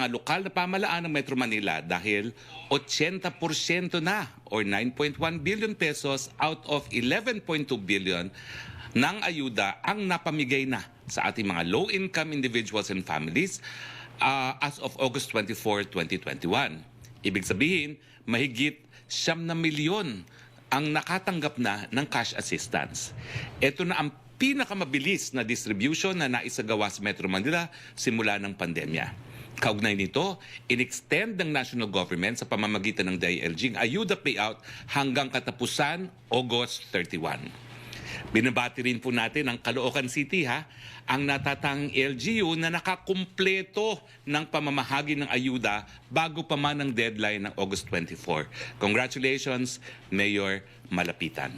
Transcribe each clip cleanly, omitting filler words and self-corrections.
mga lokal na pamahalaan ng Metro Manila dahil 80% na or 9.1 billion pesos out of 11.2 billion ng ayuda ang napamigay na sa ating mga low-income individuals and families as of August 24, 2021. Ibig sabihin, mahigit 9 na milyon ang nakatanggap na ng cash assistance. Ito na ang pinakamabilis na distribution na naisagawa sa Metro Manila simula ng pandemya. Kaugnay nito, in-extend ng national government sa pamamagitan ng DILG ang ayuda payout hanggang katapusan August 31. Binabati rin po natin ang Caloocan City ang natatanging LGU na nakakumpleto ng pamamahagi ng ayuda bago pa man ang deadline ng August 24. Congratulations, Mayor Malapitan.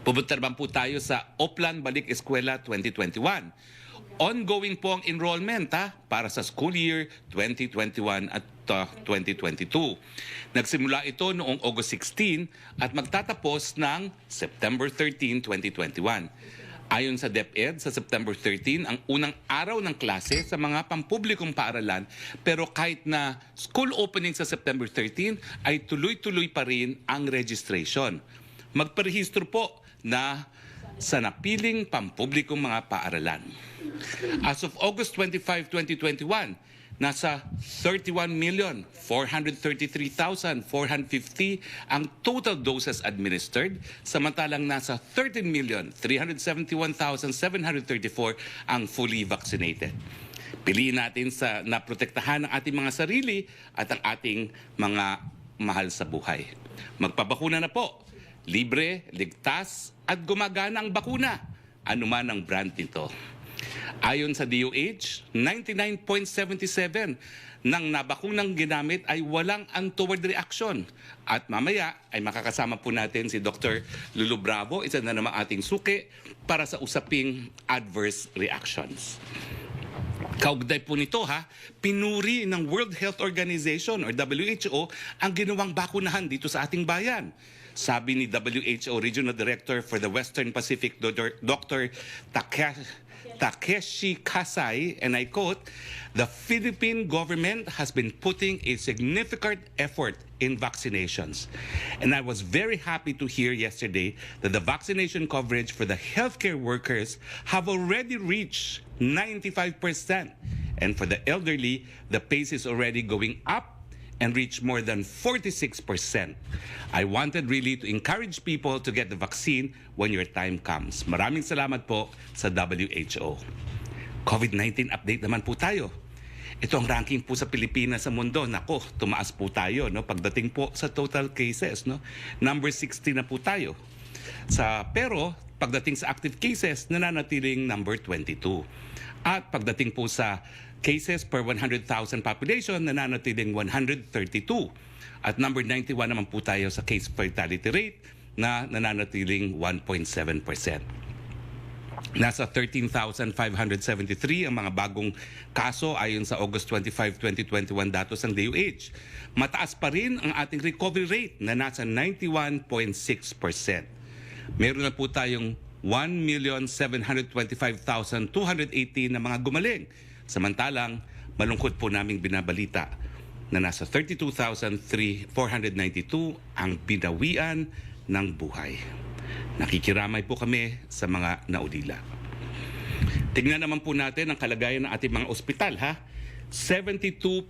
Pupunta naman po tayo sa Oplan Balik Eskwela 2021. Ongoing po ang enrollment para sa school year 2021 at 2022. Nagsimula ito noong August 16 at magtatapos ng September 13, 2021. Ayon sa DepEd, sa September 13, ang unang araw ng klase sa mga pampublikong paaralan, pero kahit na school opening sa September 13 ay tuloy-tuloy pa rin ang registration. Magparehistro po na sa napiling pampublikong mga paaralan. As of August 25, 2021, nasa 31,433,450 ang total doses administered, samantalang nasa 13,371,734 ang fully vaccinated. Piliin natin sa naprotektahan ang ating mga sarili at ang ating mga mahal sa buhay. Magpabakuna na po. Libre, ligtas at gumagana ang bakuna, anuman ang brand nito. Ayon sa DOH, 99.77 ng nabakunang ginamit ay walang untoward reaction. At mamaya ay makakasama po natin si Dr. Lulu Bravo, isa na naman ating suki para sa usaping adverse reactions. Kaugnay po nito pinuri ng World Health Organization or WHO ang ginawang bakunahan dito sa ating bayan. Sabi ni WHO Regional Director for the Western Pacific, Dr. Takeshi Kasai, and I quote, "The Philippine government has been putting a significant effort in vaccinations. And I was very happy to hear yesterday that the vaccination coverage for the healthcare workers have already reached 95%. And for the elderly, the pace is already going up and reach more than 46%. I wanted really to encourage people to get the vaccine when your time comes." Maraming salamat po sa WHO. COVID-19 update naman po tayo. Ito ang ranking po sa Pilipinas sa mundo. Nako, tumaas po tayo pagdating po sa total cases. Number 60 na po tayo. Pero pagdating sa active cases, nananatiling number 22. At pagdating po sa cases per 100,000 population, nananatiling 132. At number 91 naman po tayo sa case fatality rate na nananatiling 1.7%. Nasa 13,573 ang mga bagong kaso ayon sa August 25, 2021 datos ng DOH. Mataas pa rin ang ating recovery rate na nasa 91.6%. Meron na po tayong 1,725,218 na mga gumaling. Samantalang, malungkot po naming binabalita na nasa 32,492 ang binawian ng buhay. Nakikiramay po kami sa mga naulila. Tingnan naman po natin ang kalagayan ng ating mga ospital. 72%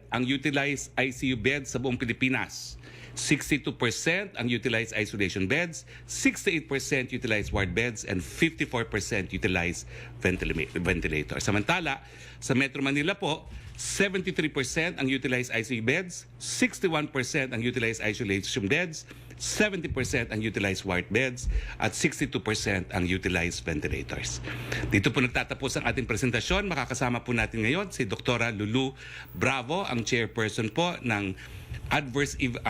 ang utilized ICU beds sa buong Pilipinas. 62% ang utilized isolation beds, 68% utilized ward beds, and 54% utilized ventilator. Samantala, sa Metro Manila po, 73% ang utilized ICU beds, 61% ang utilized isolation beds, 70% ang utilized ward beds, at 62% ang utilized ventilators. Dito po nagtatapos ang ating presentasyon. Makakasama po natin ngayon si Dr. Lulu Bravo, ang chairperson po ng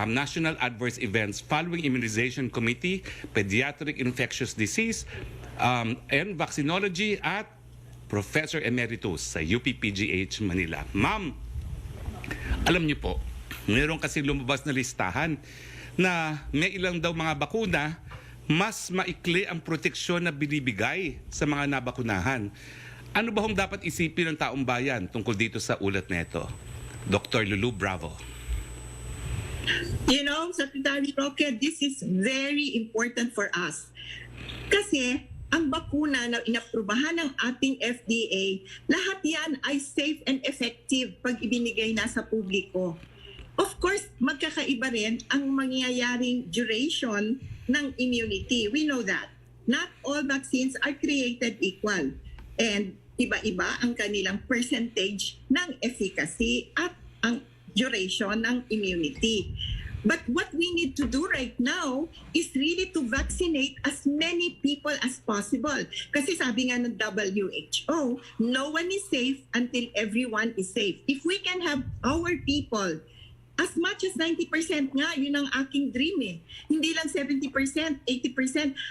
National Adverse Events Following Immunization Committee, Pediatric Infectious Disease, and Vaccinology at Professor Emeritus sa UPPGH Manila. Ma'am, alam niyo po, mayroon kasi lumabas na listahan na may ilang daw mga bakuna mas maikli ang proteksyon na binibigay sa mga nabakunahan. Ano ba hong dapat isipin ng taong bayan tungkol dito sa ulat na ito? Dr. Lulu Bravo. You know, Secretary Roque, this is very important for us. Kasi ang bakuna na inaprubahan ng ating FDA, lahat yan ay safe and effective pag ibinigay na sa publiko. Of course, magkakaiba rin ang mangyayaring duration ng immunity. We know that. Not all vaccines are created equal. And iba-iba ang kanilang percentage ng efficacy at ang duration ng immunity. But what we need to do right now is really to vaccinate as many people as possible. Kasi sabi nga ng WHO, no one is safe until everyone is safe. If we can have our people, as much as 90% nga, yun ang aking dream eh. Hindi lang 70%, 80%,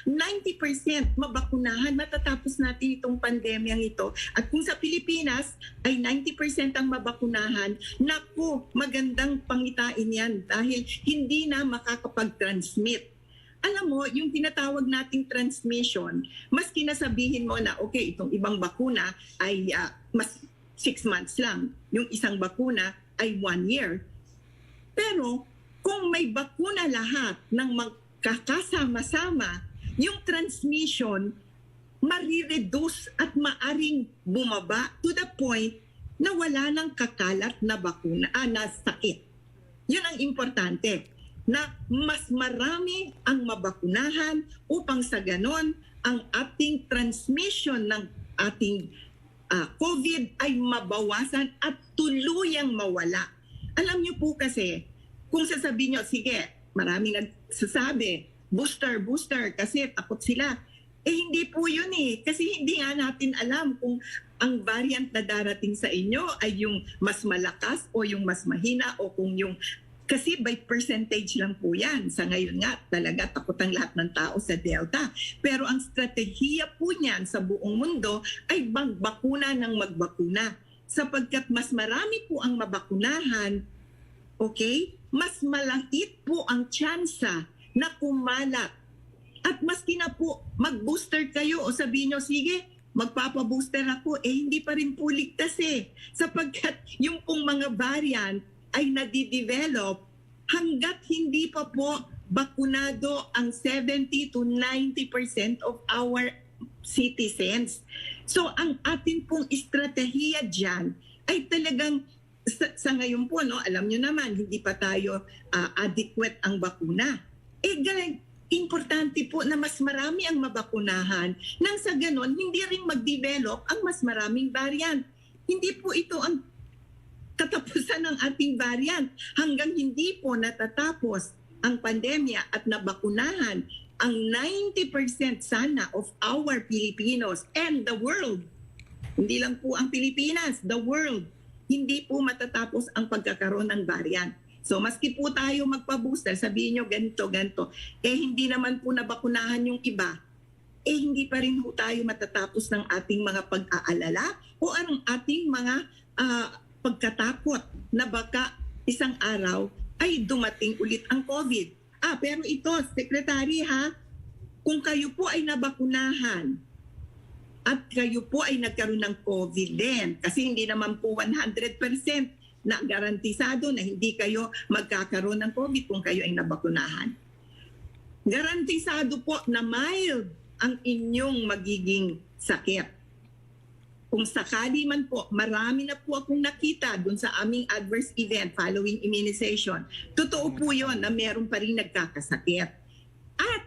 90% mabakunahan, matatapos natin itong pandemyang ito. At kung sa Pilipinas ay 90% ang mabakunahan, naku, magandang pangitain yan dahil hindi na makakapag-transmit. Alam mo, yung tinatawag nating transmission, mas kinasabihin mo na, okay, itong ibang bakuna ay mas 6 months lang. Yung isang bakuna ay 1 year. Pero kung may bakuna lahat ng magkakasama-sama, yung transmission marireduce at maaring bumaba to the point na wala nang kakalat na bakuna, na sakit. Yun ang importante, na mas marami ang mabakunahan upang sa ganon ang ating transmission ng ating COVID ay mabawasan at tuluyang mawala. Alam niyo po kasi, kung sasabihin niyo, sige, maraming nagsasabi, booster, kasi takot sila. Eh hindi po yun eh. Kasi hindi nga natin alam kung ang variant na darating sa inyo ay yung mas malakas o yung mas mahina o kung yung... Kasi by percentage lang po yan. Sa ngayon nga, talaga takot ang lahat ng tao sa Delta. Pero ang strategiya po niyan sa buong mundo ay magbakuna ng magbakuna. Sapagkat mas marami po ang mabakunahan, okay, mas malaki po ang tsansa na kumalat. At maski na po mag-booster kayo o sabihin nyo, sige, magpapabooster ako, hindi pa rin po ligtas eh. Sapagkat yung pong mga variant ay nadidevelop hanggat hindi pa po bakunado ang 70 to 90% of our citizens. So ang atin pong estratehiya dyan ay talagang sa ngayon po, no, alam nyo naman, hindi pa tayo adequate ang bakuna. Importante po na mas marami ang mabakunahan nang sa ganon, hindi rin mag-develop ang mas maraming variant. Hindi po ito ang katapusan ng ating variant hanggang hindi po natatapos ang pandemya at nabakunahan ang 90% sana of our Filipinos and the world. Hindi lang po ang Pilipinas, the world. Hindi po matatapos ang pagkakaroon ng variant. So maski po tayo magpa-booster, sabihin nyo ganito, hindi naman po nabakunahan yung iba, hindi pa rin po tayo matatapos ng ating mga pag-aalala o ang ating mga pagkatakot na baka isang araw ay dumating ulit ang COVID. Pero ito, Secretary kung kayo po ay nabakunahan at kayo po ay nagkaroon ng COVID din, kasi hindi naman po 100% na garantisado na hindi kayo magkakaroon ng COVID kung kayo ay nabakunahan. Garantisado po na mild ang inyong magiging sakit. Kung sakali man po, marami na po akong nakita dun sa aming adverse event following immunization. Totoo po yun na meron pa rin nagkakasakit. At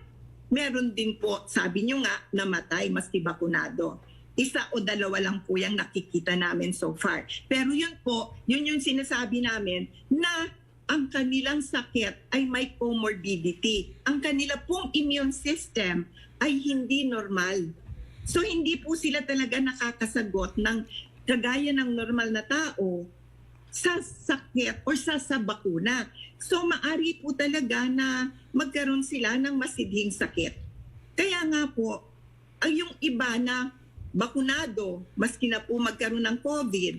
meron din po, sabi nyo nga, namatay maski bakunado. 1 o 2 lang po yung nakikita namin so far. Pero yun po, yun yung sinasabi namin na ang kanilang sakit ay may comorbidity. Ang kanila pong immune system ay hindi normal. So hindi po sila talaga nakakasagot ng kagaya ng normal na tao sa sakit o sa bakuna. So maari po talaga na magkaroon sila ng masidhing sakit. Kaya nga po, ang yung iba na bakunado, maski na po magkaroon ng COVID,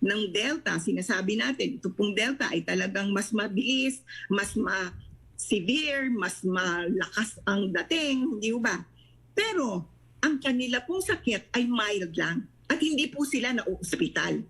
ng Delta, sinasabi natin, ito pong Delta ay talagang mas mabilis, mas severe, mas malakas ang dating, hindi ba? Pero ang kanila pong sakit ay mild lang. at hindi po sila nauospital.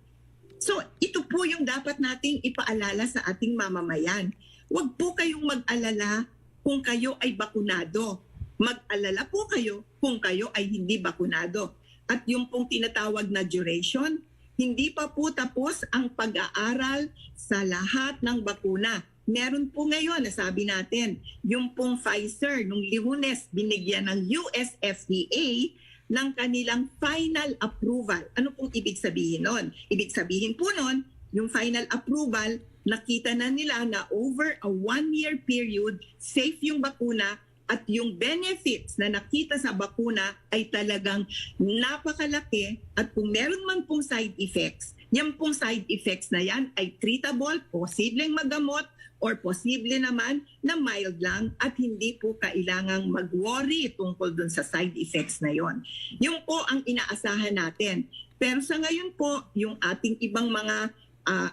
So ito po yung dapat nating ipaalala sa ating mamamayan. Huwag po kayong mag-alala kung kayo ay bakunado. Mag-alala po kayo kung kayo ay hindi bakunado. At yung pong tinatawag na duration, hindi pa po tapos ang pag-aaral sa lahat ng bakuna. Meron po ngayon, nasabi natin, yung pong Pfizer, nung Lunes, binigyan ng US FDA ng kanilang final approval. Ano pong ibig sabihin nun? Ibig sabihin po nun, yung final approval, nakita na nila na over a 1-year period, safe yung bakuna at yung benefits na nakita sa bakuna ay talagang napakalaki at kung meron man pong side effects, yan pong side effects na yan ay treatable, posibleng magamot, or posible naman na mild lang at hindi po kailangang mag-worry tungkol dun sa side effects na yon. Yung po ang inaasahan natin. Pero sa ngayon po, yung ating ibang mga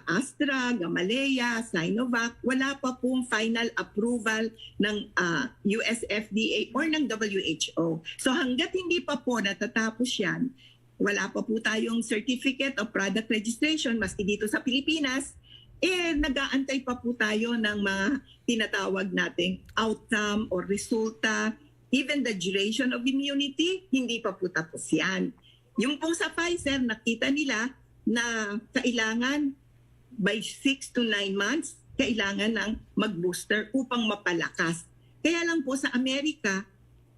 Astra, Gamaleya, Sinovac, wala pa pong final approval ng US FDA or ng WHO. So hanggat hindi pa po natatapos yan, wala pa po tayong Certificate of Product Registration, maski dito sa Pilipinas, nag-aantay pa po tayo ng mga tinatawag nating outcome or resulta. Even the duration of immunity, hindi pa po tapos yan. Yung pong sa Pfizer, nakita nila na kailangan by 6 to 9 months, kailangan ng mag-booster upang mapalakas. Kaya lang po sa Amerika,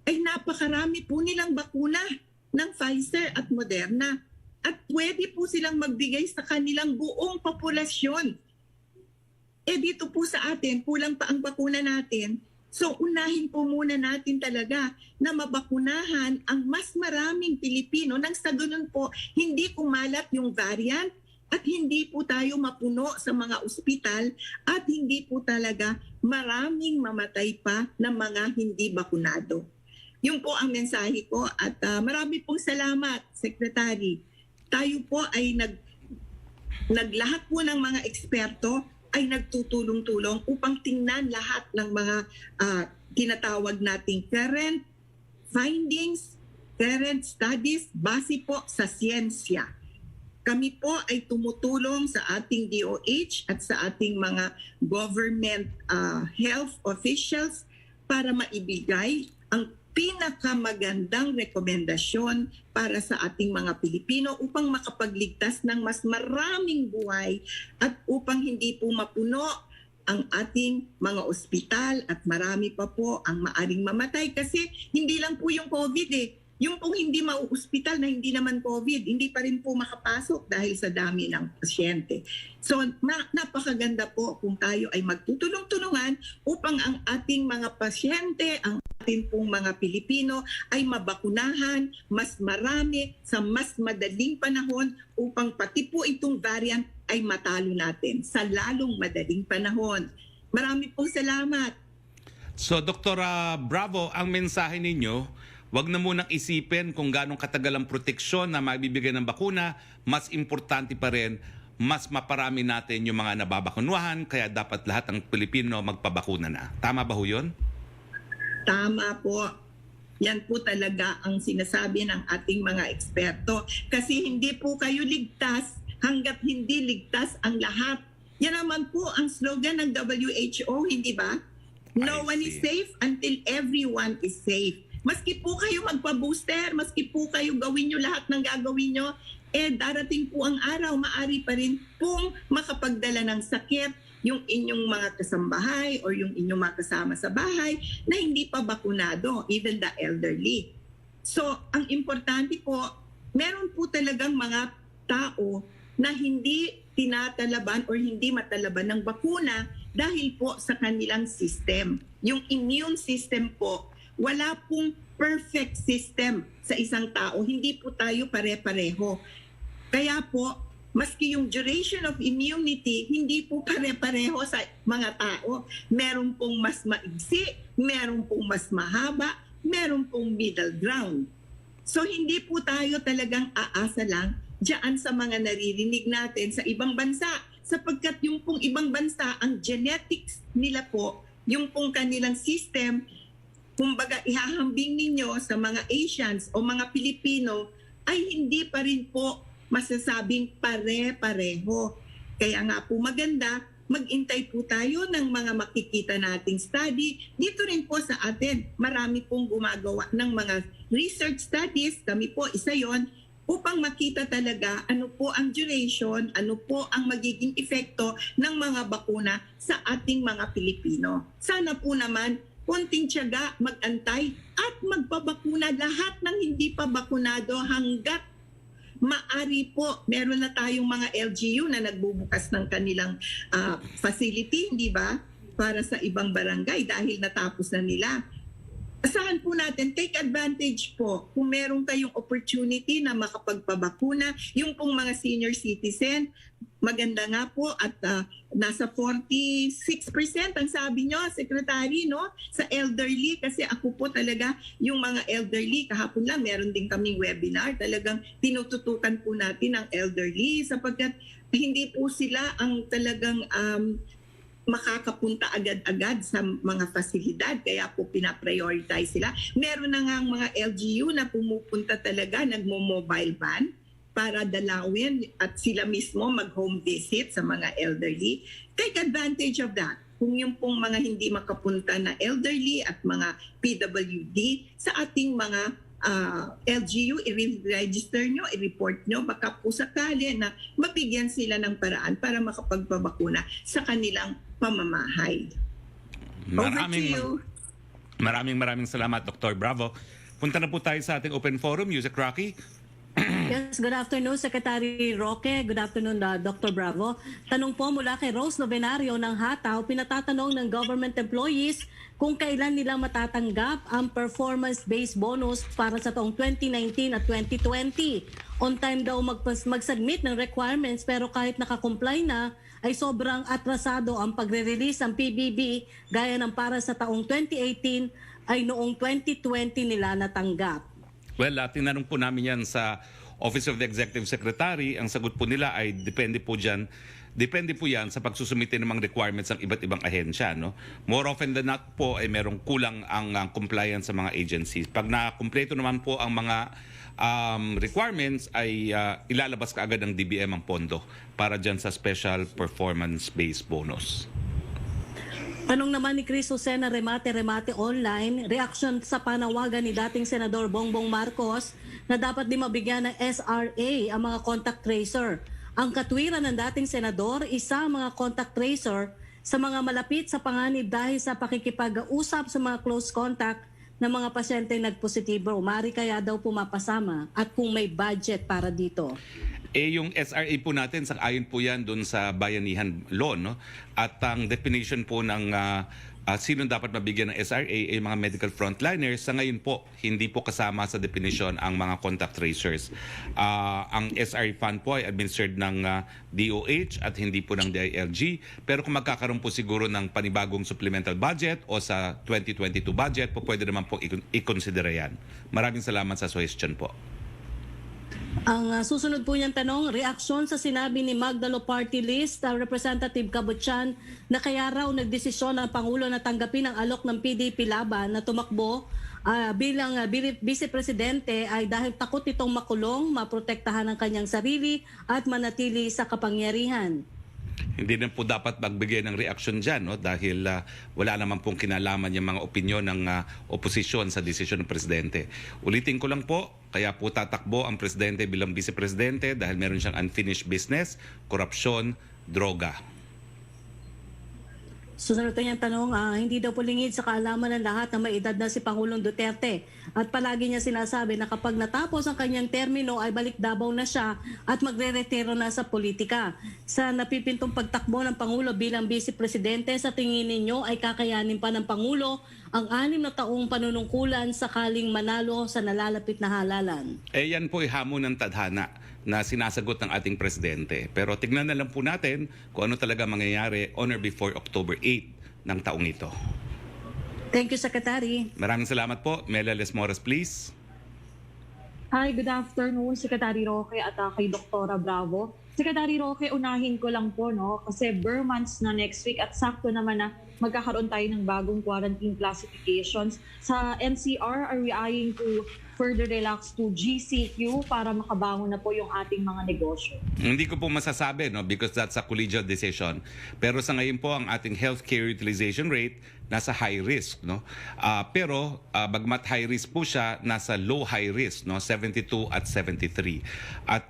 ay napakarami po nilang bakuna ng Pfizer at Moderna. At pwede po silang magbigay sa kanilang buong populasyon. Dito po sa atin, kulang pa ang bakuna natin. So unahin po muna natin talaga na mabakunahan ang mas maraming Pilipino nang sa ganun po hindi kumalat yung variant at hindi po tayo mapuno sa mga ospital at hindi po talaga maraming mamatay pa ng mga hindi bakunado. Yun po ang mensahe ko at marami pong salamat, Secretary. Tayo po ay naglahat po ng mga eksperto ay nagtutulong-tulong upang tingnan lahat ng mga tinatawag nating current findings, current studies, base po sa siyensya. Kami po ay tumutulong sa ating DOH at sa ating mga government health officials para maibigay ang pinakamagandang rekomendasyon para sa ating mga Pilipino upang makapagligtas ng mas maraming buhay at upang hindi po mapuno ang ating mga ospital at marami pa po ang maaring mamatay kasi hindi lang po yung COVID Yung pong hindi mauospital na hindi naman COVID, hindi pa rin po makapasok dahil sa dami ng pasyente. So napakaganda po kung tayo ay magtutulong-tulungan upang ang ating mga pasyente, ang ating pong mga Pilipino ay mabakunahan mas marami sa mas madaling panahon upang pati po itong variant ay matalo natin sa lalong madaling panahon. Marami pong salamat. So, Doktora Bravo, ang mensahe ninyo, wag na munang isipin kung gano'ng katagal ang proteksyon na mabibigay ng bakuna. Mas importante pa rin, mas maparami natin yung mga nababakunuhan, kaya dapat lahat ng Pilipino magpabakuna na. Tama ba ho yun? Tama po. Yan po talaga ang sinasabi ng ating mga eksperto. Kasi hindi po kayo ligtas hanggat hindi ligtas ang lahat. Yan naman po ang slogan ng WHO, hindi ba? No one is safe until everyone is safe. Maski po kayo magpa-booster, maski po kayo gawin nyo lahat ng gagawin nyo, darating po ang araw, maaari pa rin pong makapagdala ng sakit yung inyong mga kasambahay or yung inyong mga kasama sa bahay na hindi pa bakunado, even the elderly. So, ang importante po, meron po talagang mga tao na hindi tinatalaban or hindi matalaban ng bakuna dahil po sa kanilang system. Yung immune system po, wala pong perfect system sa isang tao. Hindi po tayo pare-pareho. Kaya po, maski yung duration of immunity, hindi po pare-pareho sa mga tao. Meron pong mas maigsi, meron pong mas mahaba, meron pong middle ground. So hindi po tayo talagang aasa lang diyan sa mga naririnig natin sa ibang bansa. Sapagkat yung pong ibang bansa, ang genetics nila po, yung pong kanilang system, kumbaga ihahambing ninyo sa mga Asians o mga Pilipino, ay hindi pa rin po masasabing pare-pareho. Kaya nga po maganda, mag-intay po tayo ng mga makikita nating study. Dito rin po sa atin, marami pong gumagawa ng mga research studies. Kami po, isa yon, upang makita talaga ano po ang duration, ano po ang magiging epekto ng mga bakuna sa ating mga Pilipino. Sana po naman, konting tiyaga, mag-antay at magpabakuna lahat ng hindi pa bakunado hanggat maari po. Meron na tayong mga LGU na nagbubukas ng kanilang facility, di ba? Para sa ibang barangay dahil natapos na nila. Asahan po natin, take advantage po kung meron kayong opportunity na makapagpabakuna. Yung pong mga senior citizen, maganda nga po at nasa 46% ang sabi nyo, Secretary, no? Sa elderly, kasi ako po talaga, yung mga elderly, kahapon lang meron din kaming webinar, talagang tinututukan po natin ang elderly sapagkat hindi po sila ang talagang makakapunta agad-agad sa mga fasilidad, kaya po pinaprioritize sila. Meron na nga mga LGU na pumupunta talaga, nagmo-mobile van para dalawin at sila mismo mag-home visit sa mga elderly. Take advantage of that. Kung yung pong mga hindi makapunta na elderly at mga PWD sa ating mga LGU, i-register nyo, i-report nyo, baka po sakali na mabigyan sila ng paraan para makapagpabakuna sa kanilang pamamahay. Maraming salamat, Dr. Bravo. Punta na po tayo sa ating open forum. Music Rocky. Yes, good afternoon, Secretary Roque. Good afternoon, Dr. Bravo. Tanong po mula kay Rose Novenario ng Hataw, pinatatanong ng government employees kung kailan nila matatanggap ang performance-based bonus para sa taong 2019 at 2020. On time daw mag-submit ng requirements pero kahit nakakomply na, ay sobrang atrasado ang pagre-release ng PBB gaya ng para sa taong 2018 ay noong 2020 nila natanggap. Well, tinanong po namin yan sa Office of the Executive Secretary. Ang sagot po nila ay depende po yan sa pagsusumite ng mga requirements ng iba't ibang ahensya. No? More often than not po ay merong kulang ang compliance sa mga agencies. Pag na-kumpleto naman po ang mga requirements ay ilalabas kaagad ng DBM ang pondo para dyan sa special performance-based bonus. Tanong naman ni Chris Jose na Remate Online, reaction sa panawagan ni dating Senador Bongbong Marcos na dapat din mabigyan ng SRA ang mga contact tracer. Ang katwiran ng dating senador, isa mga contact tracer sa mga malapit sa panganib dahil sa pakikipag-usap sa mga close contact ng mga pasyente nagpositibo. Mari kaya daw pumapasama at kung may budget para dito. Yung SRA po natin, ayon po yan doon sa bayanihan law, no? At ang definition po ng sino dapat mabigyan ng SRA ay mga medical frontliners. Sa ngayon po, hindi po kasama sa definition ang mga contact tracers. Ang SRA fund po ay administered ng DOH at hindi po ng DILG. Pero kung magkakaroon po siguro ng panibagong supplemental budget o sa 2022 budget, po pwede naman po i-consider yan. Maraming salamat sa suggestion po. Ang susunod po niyang tanong, reaksyon sa sinabi ni Magdalo Party List, Representative Kabutyan, na kaya raw nagdesisyon ang Pangulo na tanggapin ang alok ng PDP laban na tumakbo bilang Vice Presidente ay dahil takot itong makulong, maprotektahan ang kanyang sarili at manatili sa kapangyarihan. Hindi na po dapat magbigay ng reaksyon dyan, no? Dahil wala naman pong kinalaman yung mga opinyon ng oposisyon sa desisyon ng Presidente. Ulitin ko lang po, kaya po tatakbo ang Presidente bilang Vice Presidente dahil meron siyang unfinished business, korupsyon, droga. Susunod niyang tanong, hindi daw po lingid sa kaalaman ng lahat na may edad na si Pangulong Duterte. At palagi niya sinasabi na kapag natapos ang kanyang termino ay balik Davao na siya at magre-retiro na sa politika. Sa napipintong pagtakbo ng Pangulo bilang Vice Presidente, sa tingin ninyo ay kakayanin pa ng Pangulo ang 6 na taong panunungkulan sakaling manalo sa nalalapit na halalan? Yan po ay hamon ng tadhana na sinasagot ng ating Presidente. Pero tignan na lang po natin kung ano talaga mangyayari on or before October 8 ng taong ito. Thank you, Secretary. Maraming salamat po. Mela Lesmores, please. Hi, good afternoon, Secretary Roque at kay Dr. Bravo. Secretary Roque, unahin ko lang po, no? Kasi bare months na next week at sakto naman na magkakaroon tayo ng bagong quarantine classifications. Sa NCR, are we eyeing to further relax to GCQ para makabangon na po yung ating mga negosyo? Hindi ko po masasabi, no, because that's a collegial decision. Pero sa ngayon po ang ating healthcare utilization rate nasa high risk, no. Pero bagmat high risk po siya, nasa low high risk, no, 72 at 73. At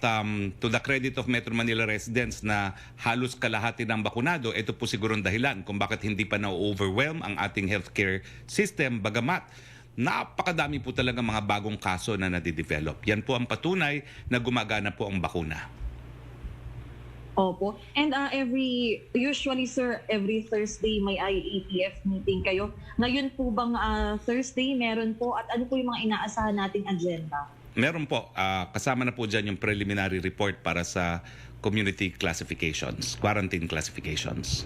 to the credit of Metro Manila residents na halos kalahati ng bakunado, ito po siguro ang dahilan kung bakit hindi pa na-overwhelm ang ating healthcare system, bagamat napakadami po talaga mga bagong kaso na nadidevelop. Yan po ang patunay na gumagana po ang bakuna. Opo. And usually sir, every Thursday may IATF meeting kayo. Ngayon po bang Thursday meron po, at ano po yung mga inaasahan nating agenda? Meron po. Kasama na po dyan yung preliminary report para sa community classifications, quarantine classifications.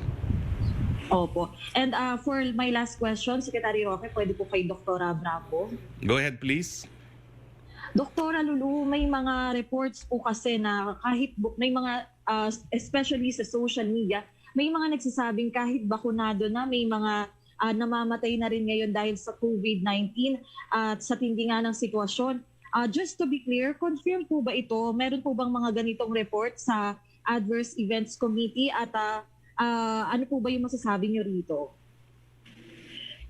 Opo. And for my last question, Secretary Roque, pwede po kay Dr. Bravo. Go ahead, please. Dr. Lulu, may mga reports po kasi na may mga, especially sa social media, may mga nagsasabing kahit bakunado na, may mga namamatay na rin ngayon dahil sa COVID-19 at sa tindi nga ng sitwasyon. Just to be clear, confirm po ba ito? Meron po bang mga ganitong report sa Adverse Events Committee at ano po ba yung masasabi niyo rito?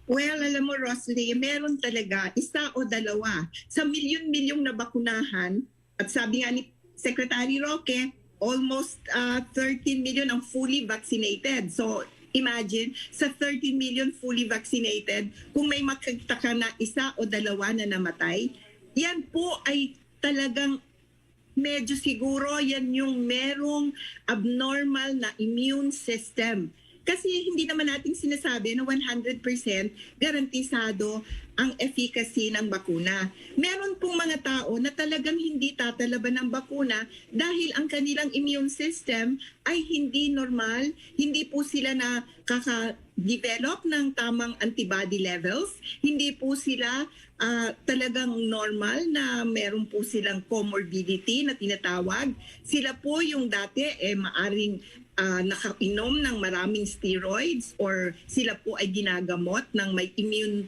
Well, alam mo, Rosalie, meron talaga isa o dalawa sa milyon-milyong na bakunahan. At sabi nga ni Secretary Roque, almost 13 million ang fully vaccinated. So imagine, sa 13 million fully vaccinated, kung may makita ka na isa o dalawa na namatay, yan po ay talagang medyo siguro yan yung merong abnormal na immune system. Kasi hindi naman natin sinasabi na 100% garantisado ang efficacy ng bakuna. Meron pong mga tao na talagang hindi tatalaban ng bakuna dahil ang kanilang immune system ay hindi normal, hindi po sila nakaka-develop ng tamang antibody levels, hindi po sila talagang normal na meron po silang comorbidity na tinatawag. Sila po yung dati maaring nakainom ng maraming steroids or sila po ay ginagamot ng may immune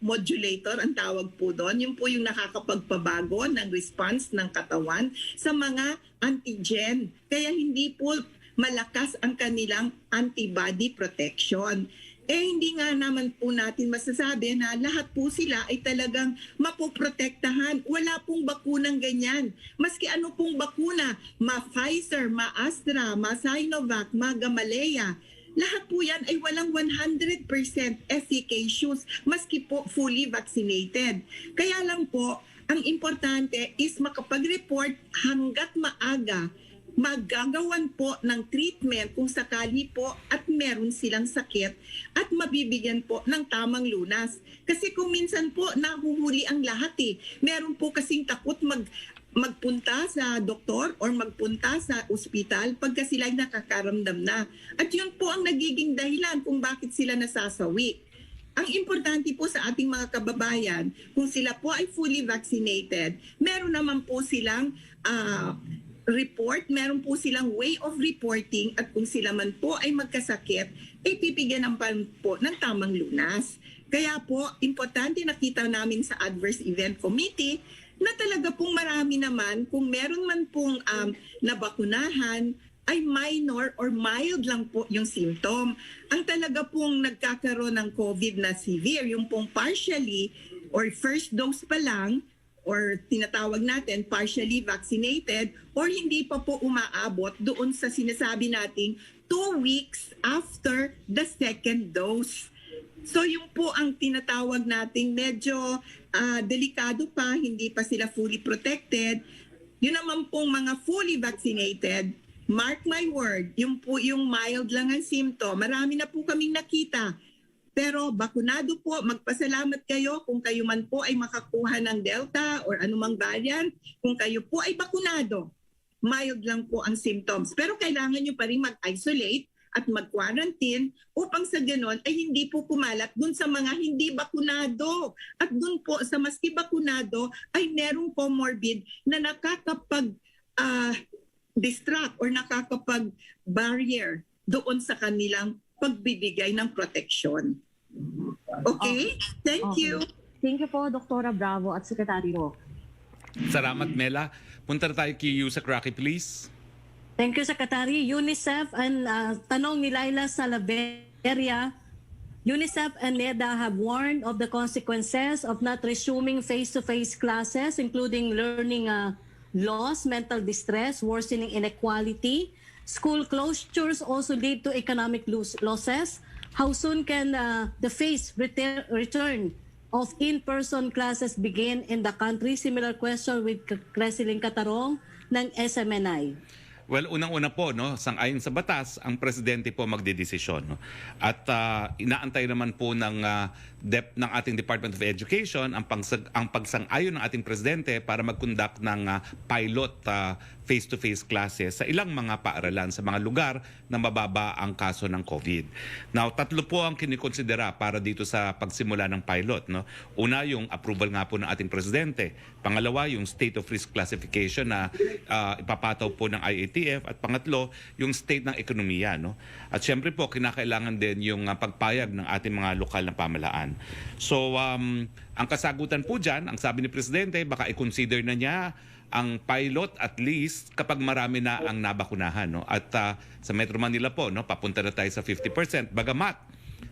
modulator, ang tawag po doon. Yung po yung nakakapagpabago ng response ng katawan sa mga antigen. Kaya hindi po malakas ang kanilang antibody protection. Hindi nga naman po natin masasabi na lahat po sila ay talagang mapoprotektahan. Wala pong bakunang ganyan. Maski ano pong bakuna, ma-Pfizer, ma-Astra, ma-Sinovac, ma-Gamaleya, lahat po yan ay walang 100% efficacious maski po fully vaccinated. Kaya lang po, ang importante is makapag-report hanggat maaga, magagawan po ng treatment kung sakali po at meron silang sakit at mabibigyan po ng tamang lunas. Kasi kung minsan po nahuhuli ang lahat Meron po kasing takot magpunta sa doktor or magpunta sa ospital pagka sila ay nakakaramdam na. At yun po ang nagiging dahilan kung bakit sila nasasawi. Ang importante po sa ating mga kababayan, kung sila po ay fully vaccinated, meron naman po silang report, meron po silang way of reporting at kung sila man po ay magkasakit, ay pipigyan ng po ng tamang lunas. Kaya po, importante nakita namin sa Adverse Event Committee na talaga pong marami naman, kung meron man pong nabakunahan, ay minor or mild lang po yung symptom. Ang talaga pong nagkakaroon ng COVID na severe, yung pong partially or first dose pa lang, or tinatawag natin partially vaccinated, or hindi pa po umaabot doon sa sinasabi nating 2 weeks after the second dose. So yung po ang tinatawag nating medyo delikado pa, hindi pa sila fully protected. Yun naman pong mga fully vaccinated, mark my word, yung po yung mild lang ang symptom. Marami na po kaming nakita. Pero bakunado po, magpasalamat kayo kung kayo man po ay makakuha ng Delta or anumang variant. Kung kayo po ay bakunado, mild lang po ang symptoms. Pero kailangan nyo pa rin mag-isolate at mag-quarantine upang sa ganon ay hindi po kumalat dun sa mga hindi bakunado. At dun po sa maski bakunado ay merong comorbid na nakakapag-distract or nakakapag-barrier doon sa kanilang pagbibigay ng protection. Okay? Thank you. Thank you po, Dr. Bravo at Secretary Roque. Salamat, Mela. Punta na tayo kay Yusek Roque, please. Thank you, Secretary. UNICEF and tanong ni Laila Salaveria, UNICEF and NEDA have warned of the consequences of not resuming face-to-face classes, including learning loss, mental distress, worsening inequality. School closures also lead to economic losses. How soon can the phased return of in-person classes begin in the country? Similar question with Creseling Catarong ng SMNI. Well, unang-una po, no, sang-ayon sa batas, ang presidente po magdedesisyon. No? At inaantay naman po ng ng ating Department of Education ang pagsang-ayon ng ating presidente para mag-conduct ng pilot face-to-face classes sa ilang mga paaralan sa mga lugar na mababa ang kaso ng COVID. Now, tatlo po ang kinikonsidera para dito sa pagsimula ng pilot. No? Una, yung approval nga po ng ating presidente. Pangalawa, yung state of risk classification na ipapataw po ng IATF. At pangatlo, yung state ng ekonomiya. No? At syempre po, kinakailangan din yung pagpayag ng ating mga lokal na pamahalaan. So, ang kasagutan po dyan, ang sabi ni presidente, baka i-consider na niya ang pilot at least kapag marami na ang nabakunahan. No? At sa Metro Manila po, no, papunta na tayo sa 50%. Bagamat,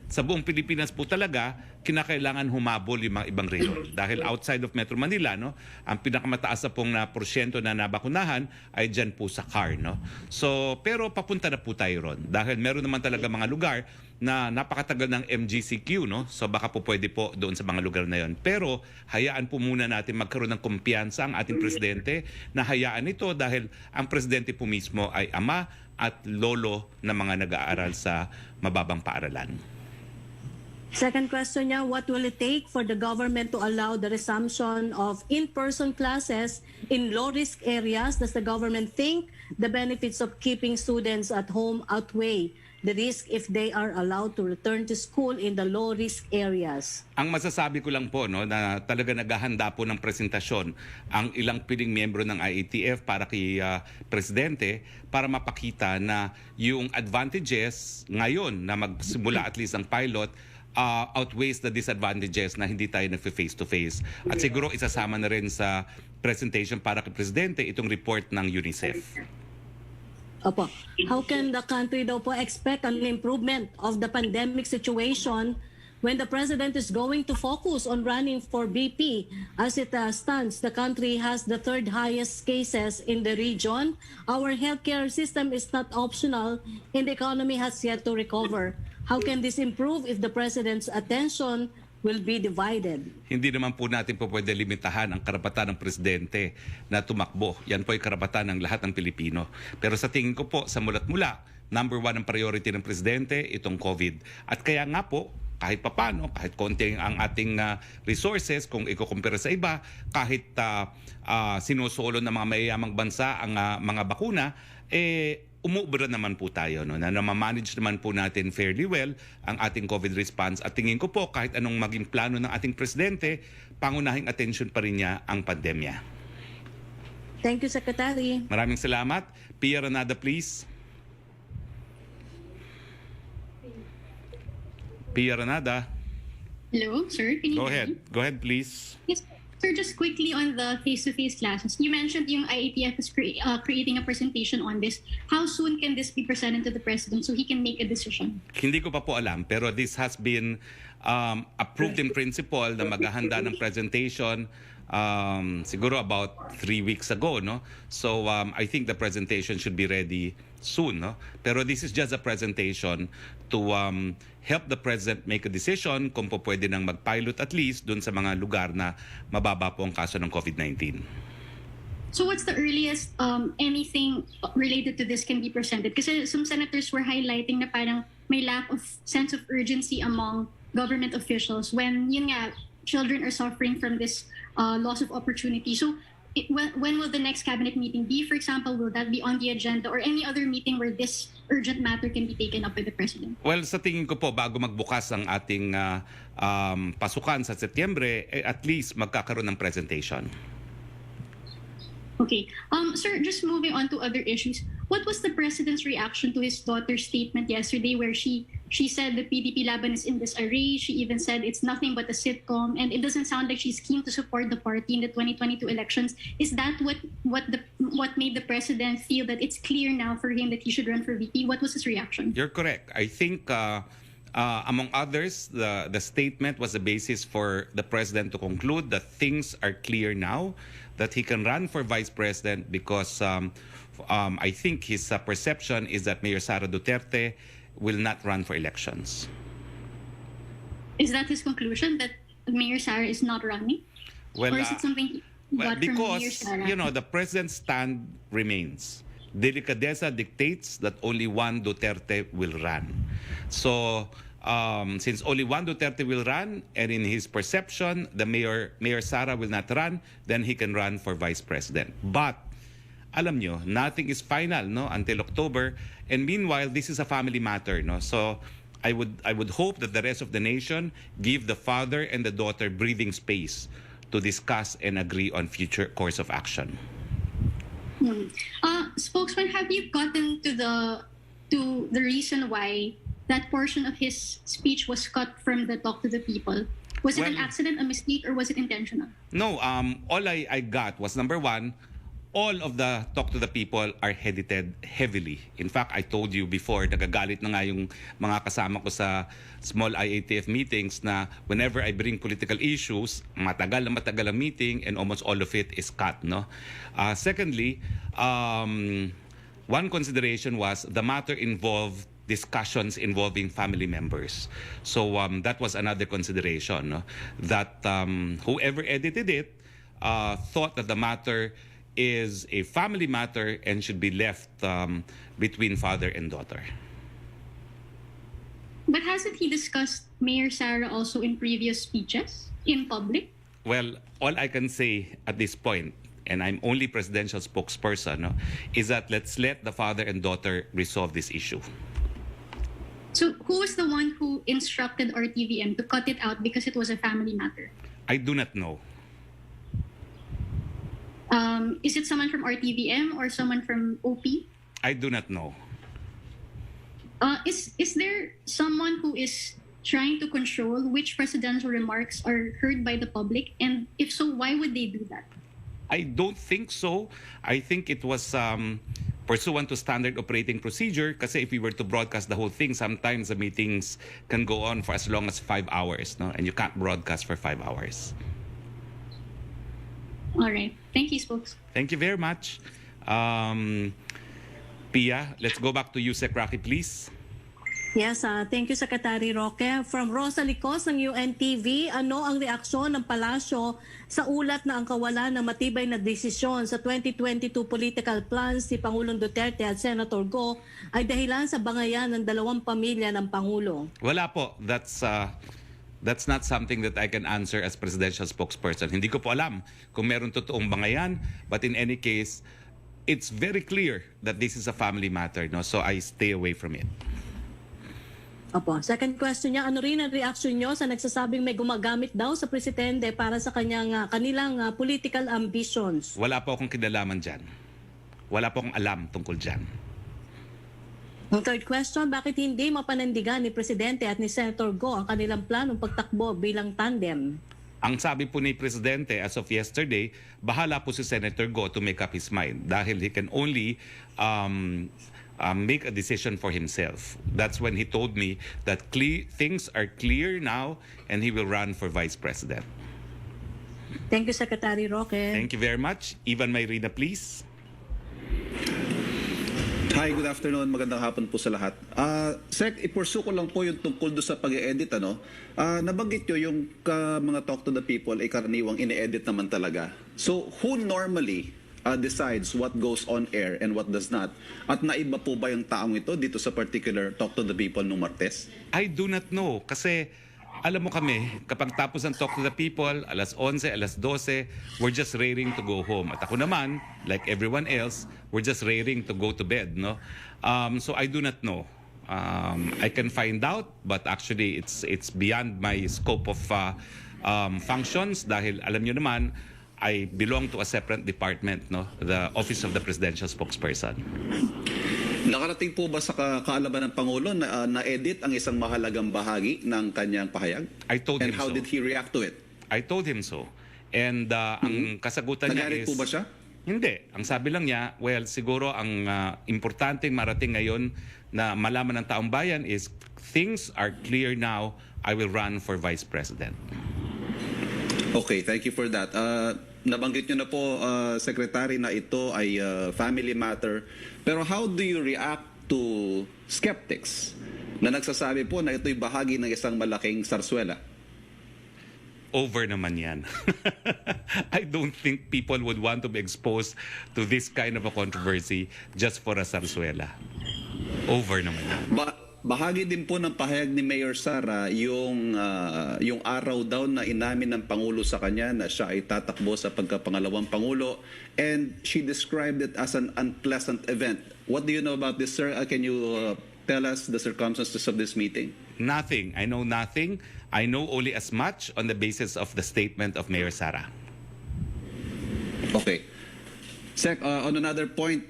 sa buong Pilipinas po talaga, kinakailangan humabol yung mga ibang rehiyon. Dahil outside of Metro Manila, no, ang pinakamataas na pong porsyento na nabakunahan ay dyan po sa CAR. No? So, pero papunta na po tayo ron. Dahil meron naman talaga mga lugar na napakatagal ng MGCQ. No? So baka po pwede po doon sa mga lugar na yon. Pero hayaan po muna natin magkaroon ng kumpiyansa ang ating presidente na hayaan ito dahil ang presidente po mismo ay ama at lolo na mga nag-aaral sa mababang paaralan. Second question niya, what will it take for the government to allow the resumption of in-person classes in low-risk areas? Does the government think the benefits of keeping students at home outweigh the risk if they are allowed to return to school in the low-risk areas? Ang masasabi ko lang po, no, na talaga naghahanda po ng presentasyon ang ilang piling miyembro ng IATF para kay Presidente para mapakita na yung advantages ngayon na magsimula at least ang pilot outweighs the disadvantages na hindi tayo nag-face-to-face. At siguro isasama na rin sa presentation para kay Presidente itong report ng UNICEF. Opo. How can the country daw po expect an improvement of the pandemic situation when the President is going to focus on running for VP? As it stands, the country has the third highest cases in the region. Our healthcare system is not optional and the economy has yet to recover. How can this improve if the President's attention will be divided? Hindi naman po natin po pwede limitahan ang karapatan ng presidente na tumakbo. Yan po ay karapatan ng lahat ng Pilipino. Pero sa tingin ko po, sa mulat mula, number one ang priority ng presidente, itong COVID. At kaya nga po, kahit papano, kahit konti ang ating resources, kung ikukumpira sa iba, kahit sinusulo ng mga mayayamang bansa ang mga bakuna, umuubra naman po tayo, no, na namamanage naman po natin fairly well ang ating COVID response. At tingin ko po, kahit anong maging plano ng ating presidente, pangunahing attention pa rin niya ang pandemya. Thank you, Secretary. Maraming salamat. Pia Ranada, please. Pia Ranada. Hello, sir. Can you Go hear ahead. me? Go ahead, please. Yes, sir. Just quickly on the face-to-face classes, you mentioned yung IATF is creating a presentation on this. How soon can this be presented to the president so he can make a decision? Hindi ko pa po alam, pero this has been approved in principle na maghahanda ng presentation siguro about 3 weeks ago, no? So I think the presentation should be ready soon, no? Pero this is just a presentation to help the president make a decision kung po pwede nang mag-pilot at least dun sa mga lugar na mababa po ang kaso ng COVID-19. So what's the earliest anything related to this can be presented? Kasi some senators were highlighting na parang may lack of sense of urgency among government officials when yun nga, children are suffering from this loss of opportunity. So when will the next cabinet meeting be? For example, will that be on the agenda or any other meeting where this urgent matter can be taken up with the president? Well, sa tingin ko po, bago magbukas ang ating pasukan sa Setyembre, at least magkakaroon ng presentation. Okay. Sir, just moving on to other issues. what was the president's reaction to his daughter's statement yesterday where she said the PDP Laban is in disarray? She even said it's nothing but a sitcom, and it doesn't sound like she's keen to support the party in the 2022 elections. Is that what made the president feel that it's clear now for him that he should run for VP? What was his reaction? You're correct. I think among others, the statement was the basis for the president to conclude that things are clear now, that he can run for vice president because I think his perception is that Mayor Sara Duterte will not run for elections. Is that his conclusion, that Mayor Sara is not running? Well, or is it something he got from Mayor because, Sara? the president's stand remains. Delicadeza dictates that only one Duterte will run. So, since only one Duterte will run, and in his perception, the Mayor Sara will not run, then he can run for vice president. But, alam nyo, nothing is final, no, until October. And meanwhile, this is a family matter, no. So, I would hope that the rest of the nation give the father and the daughter breathing space to discuss and agree on future course of action. Spokesman, have you gotten to the reason why that portion of his speech was cut from the Talk to the People? Was it an accident, a mistake, or was it intentional? No, all I got was, number one, all of the Talk to the People are edited heavily. In fact, I told you before, nagagalit na nga yung mga kasama ko sa small IATF meetings na whenever I bring political issues, matagal ang meeting and almost all of it is cut, no? Secondly, one consideration was the matter involved discussions involving family members. So that was another consideration, no? That whoever edited it thought that the matter is a family matter and should be left between father and daughter. But hasn't he discussed Mayor Sara also in previous speeches in public? Well, all I can say at this point, and I'm only presidential spokesperson, no, is that let's let the father and daughter resolve this issue. So who was the one who instructed RTVM to cut it out because it was a family matter? I do not know. Is it someone from RTVM or someone from OP? I do not know. Is there someone who is trying to control which presidential remarks are heard by the public? And if so, why would they do that? I don't think so. I think it was pursuant to standard operating procedure, kasi if we were to broadcast the whole thing, sometimes the meetings can go on for as long as 5 hours, no? And you can't broadcast for 5 hours. All right. Thank you, spokes. Thank you very much. Pia, let's go back to you, Sec Roque, please. Yes, thank you, Secretary Roque. From Rosa Licos ng UNTV, ano ang reaksyon ng palasyo sa ulat na ang kawalan ng matibay na desisyon sa 2022 political plans si Pangulong Duterte at Senator Go ay dahilan sa bangayan ng dalawang pamilya ng Pangulo? Wala po. That's not something that I can answer as presidential spokesperson. Hindi ko po alam kung meron totoong bangayan, but in any case, it's very clear that this is a family matter, no? So I stay away from it. Opo. Second question niya, ano rin ang reaksyon niyo sa nagsasabing may gumagamit daw sa presidente para sa kanilang political ambitions? Wala po akong kinalaman dyan. Wala po akong alam tungkol dyan. Ang third question, bakit hindi mapanindigan ni Presidente at ni Senator Go ang kanilang planong pagtakbo bilang tandem? Ang sabi po ni Presidente as of yesterday, bahala po si Senator Go to make up his mind dahil he can only make a decision for himself. That's when he told me that things are clear now and he will run for Vice President. Thank you, Secretary Roque. Thank you very much. Ivan Mayrina, please. Hi, good afternoon. Magandang hapon po sa lahat. Sec, ipursu ko lang po yung tungkol do sa pag-e-edit. Nabanggit nyo yung mga Talk to the People ay karaniwang ine-edit naman talaga. So, who normally decides what goes on air and what does not? At naiba po ba yung taong ito dito sa particular Talk to the People nung Martes? I do not know. Kasi alam mo kami, kapag tapos ang Talk to the People, alas 11, alas 12, we're just raring to go home. At ako naman, like everyone else, we're just raring to go to bed, no? So I do not know. I can find out, but actually it's beyond my scope of functions dahil alam nyo naman, I belong to a separate department, no, the Office of the Presidential Spokesperson. Nakarating po ba sa kaalaman ng Pangulo na na-edit ang isang mahalagang bahagi ng kanyang pahayag? I told And him how so. did he react to it? I told him so. And ang kasagutan niya Nagalit is... po ba siya? Hindi. Ang sabi lang niya, well, siguro ang importanteng marating ngayon na malaman ng taong bayan is things are clear now, I will run for Vice President. Okay, thank you for that. Nabanggit nyo na po, Secretary, na ito ay family matter. Pero how do you react to skeptics na nagsasabi po na ito'y bahagi ng isang malaking sarswela? Over naman yan. I don't think people would want to be exposed to this kind of a controversy just for a zarzuela. Over naman yan. Bahagi din po ng pahayag ni Mayor Sara yung araw daw na inamin ng Pangulo sa kanya na siya ay tatakbo sa pagkapangalawang Pangulo, and she described it as an unpleasant event. What do you know about this, sir? Can you tell us the circumstances of this meeting? Nothing. I know nothing. I know only as much on the basis of the statement of Mayor Sara. Okay. Sec, on another point,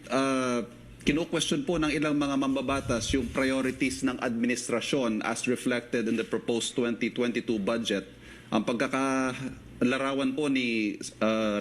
kino-question po ng ilang mga mambabatas yung priorities ng administrasyon as reflected in the proposed 2022 budget. Ang pagkakalarawan po ni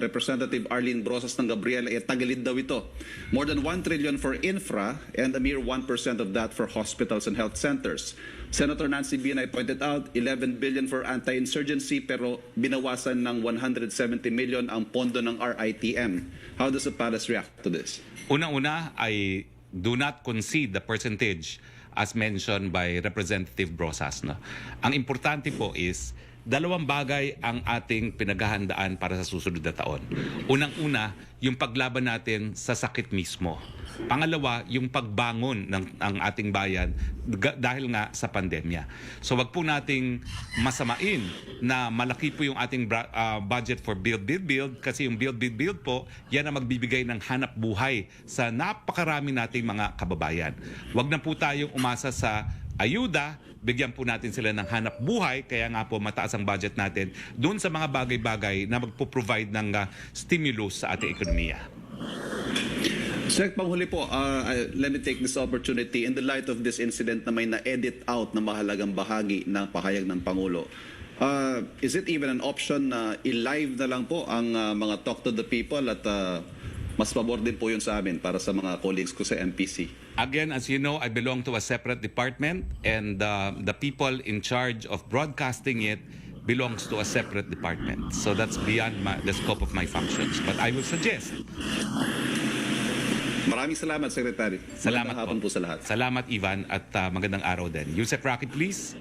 Representative Arlene Brosas ng Gabriela ay tagalid daw ito. More than 1 trillion for infra and a mere 1% of that for hospitals and health centers. Senator Nancy Binay pointed out 11 billion for anti-insurgency pero binawasan ng 170 million ang pondo ng RITM. How does the palace react to this? Unang-una, I do not concede the percentage as mentioned by Representative Brosas. No? Ang importante po is, dalawang bagay ang ating pinaghahandaan para sa susunod na taon. Unang-una, yung paglaban natin sa sakit mismo. Pangalawa, yung pagbangon ng ating bayan dahil nga sa pandemya. So wag po nating masamain na malaki po yung ating budget for build kasi yung build po, yan ang magbibigay ng hanap buhay sa napakarami nating mga kababayan. Wag na po tayong umasa sa ayuda, bigyan po natin sila ng hanap buhay, kaya nga po mataas ang budget natin doon sa mga bagay-bagay na magpo-provide ng stimulus sa ating ekonomiya. Sec, panghuli po, let me take this opportunity in the light of this incident na may na-edit out na mahalagang bahagi ng pahayag ng Pangulo. Is it even an option na i-live na lang po ang mga talk to the people at mas pabor din po yun sa amin para sa mga colleagues ko sa MPC? Again, as you know, I belong to a separate department and the people in charge of broadcasting it belongs to a separate department. So that's beyond the scope of my functions. But I will suggest. Maraming salamat, Secretary. Salamat Magandang hapon po sa lahat. Salamat, Ivan, at magandang araw din. Yusek Roque, please.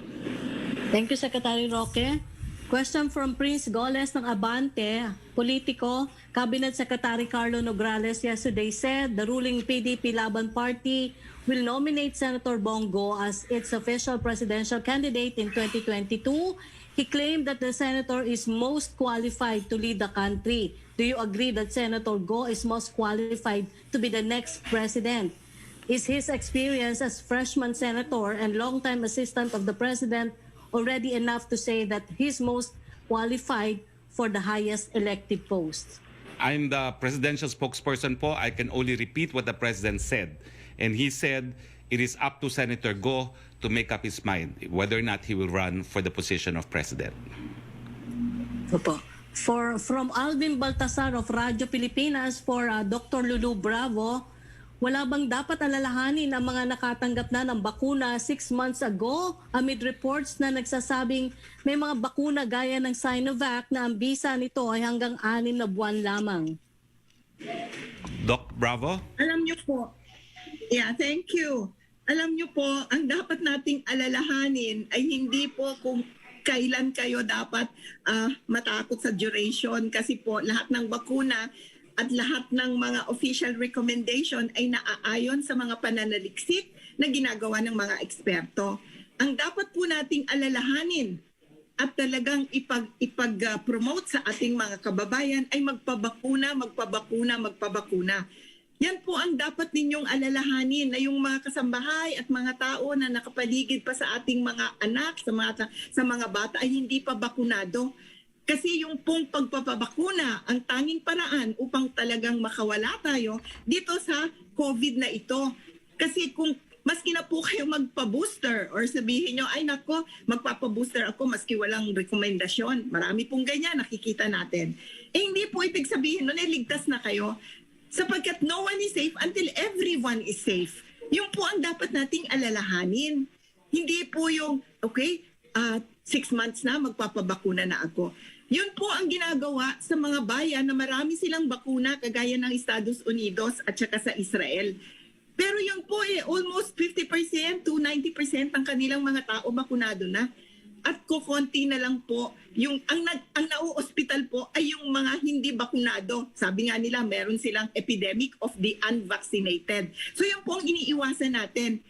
Thank you, Secretary Roque. Question from Prince Goles ng Abante, politiko. Cabinet Secretary Carlo Nograles yesterday said the ruling PDP Laban Party will nominate Senator Bongo as its official presidential candidate in 2022. He claimed that the senator is most qualified to lead the country. Do you agree that Senator Go is most qualified to be the next president? Is his experience as freshman senator and longtime assistant of the president already enough to say that he's most qualified for the highest elected post? I'm the presidential spokesperson po. I can only repeat what the president said. And he said it is up to Senator Go to make up his mind whether or not he will run for the position of president. Opo. From Alvin Baltasar of Radyo Pilipinas for Dr. Lulu Bravo, wala bang dapat alalahanin ang mga nakatanggap na ng bakuna 6 months ago amid reports na nagsasabing may mga bakuna gaya ng Sinovac na ang bisa nito ay hanggang 6 na buwan lamang? Doc Bravo? Alam niyo po, thank you. Alam niyo po, ang dapat nating alalahanin ay hindi po kung kailan kayo dapat matakot sa duration, kasi po lahat ng bakuna at lahat ng mga official recommendation ay naaayon sa mga pananaliksik na ginagawa ng mga eksperto. Ang dapat po nating alalahanin at talagang ipag-promote sa ating mga kababayan ay magpabakuna. Yan po ang dapat ninyong alalahanin, na yung mga kasambahay at mga tao na nakapaligid pa sa ating mga anak, sa mga bata ay hindi pa bakunado. Kasi yung pong pagpapabakuna ang tanging paraan upang talagang makawala tayo dito sa COVID na ito. Kasi kung maski na po kayo magpa-booster or sabihin nyo, ay nako, magpapa-booster ako maski walang rekomendasyon. Marami pong ganyan, nakikita natin. Hindi po ibig sabihin nun, ligtas na kayo. Sapagkat no one is safe until everyone is safe. Yung po ang dapat nating alalahanin. Hindi po yung, okay, 6 months na, magpapabakuna na ako. Yun po ang ginagawa sa mga bayan na marami silang bakuna kagaya ng Estados Unidos at saka sa Israel. Pero yun po almost 50% to 90% ang kanilang mga tao bakunado na. At kukonti na lang po, ang nau-hospital po ay yung mga hindi bakunado. Sabi nga nila, meron silang epidemic of the unvaccinated. So yun po ang iniiwasan natin,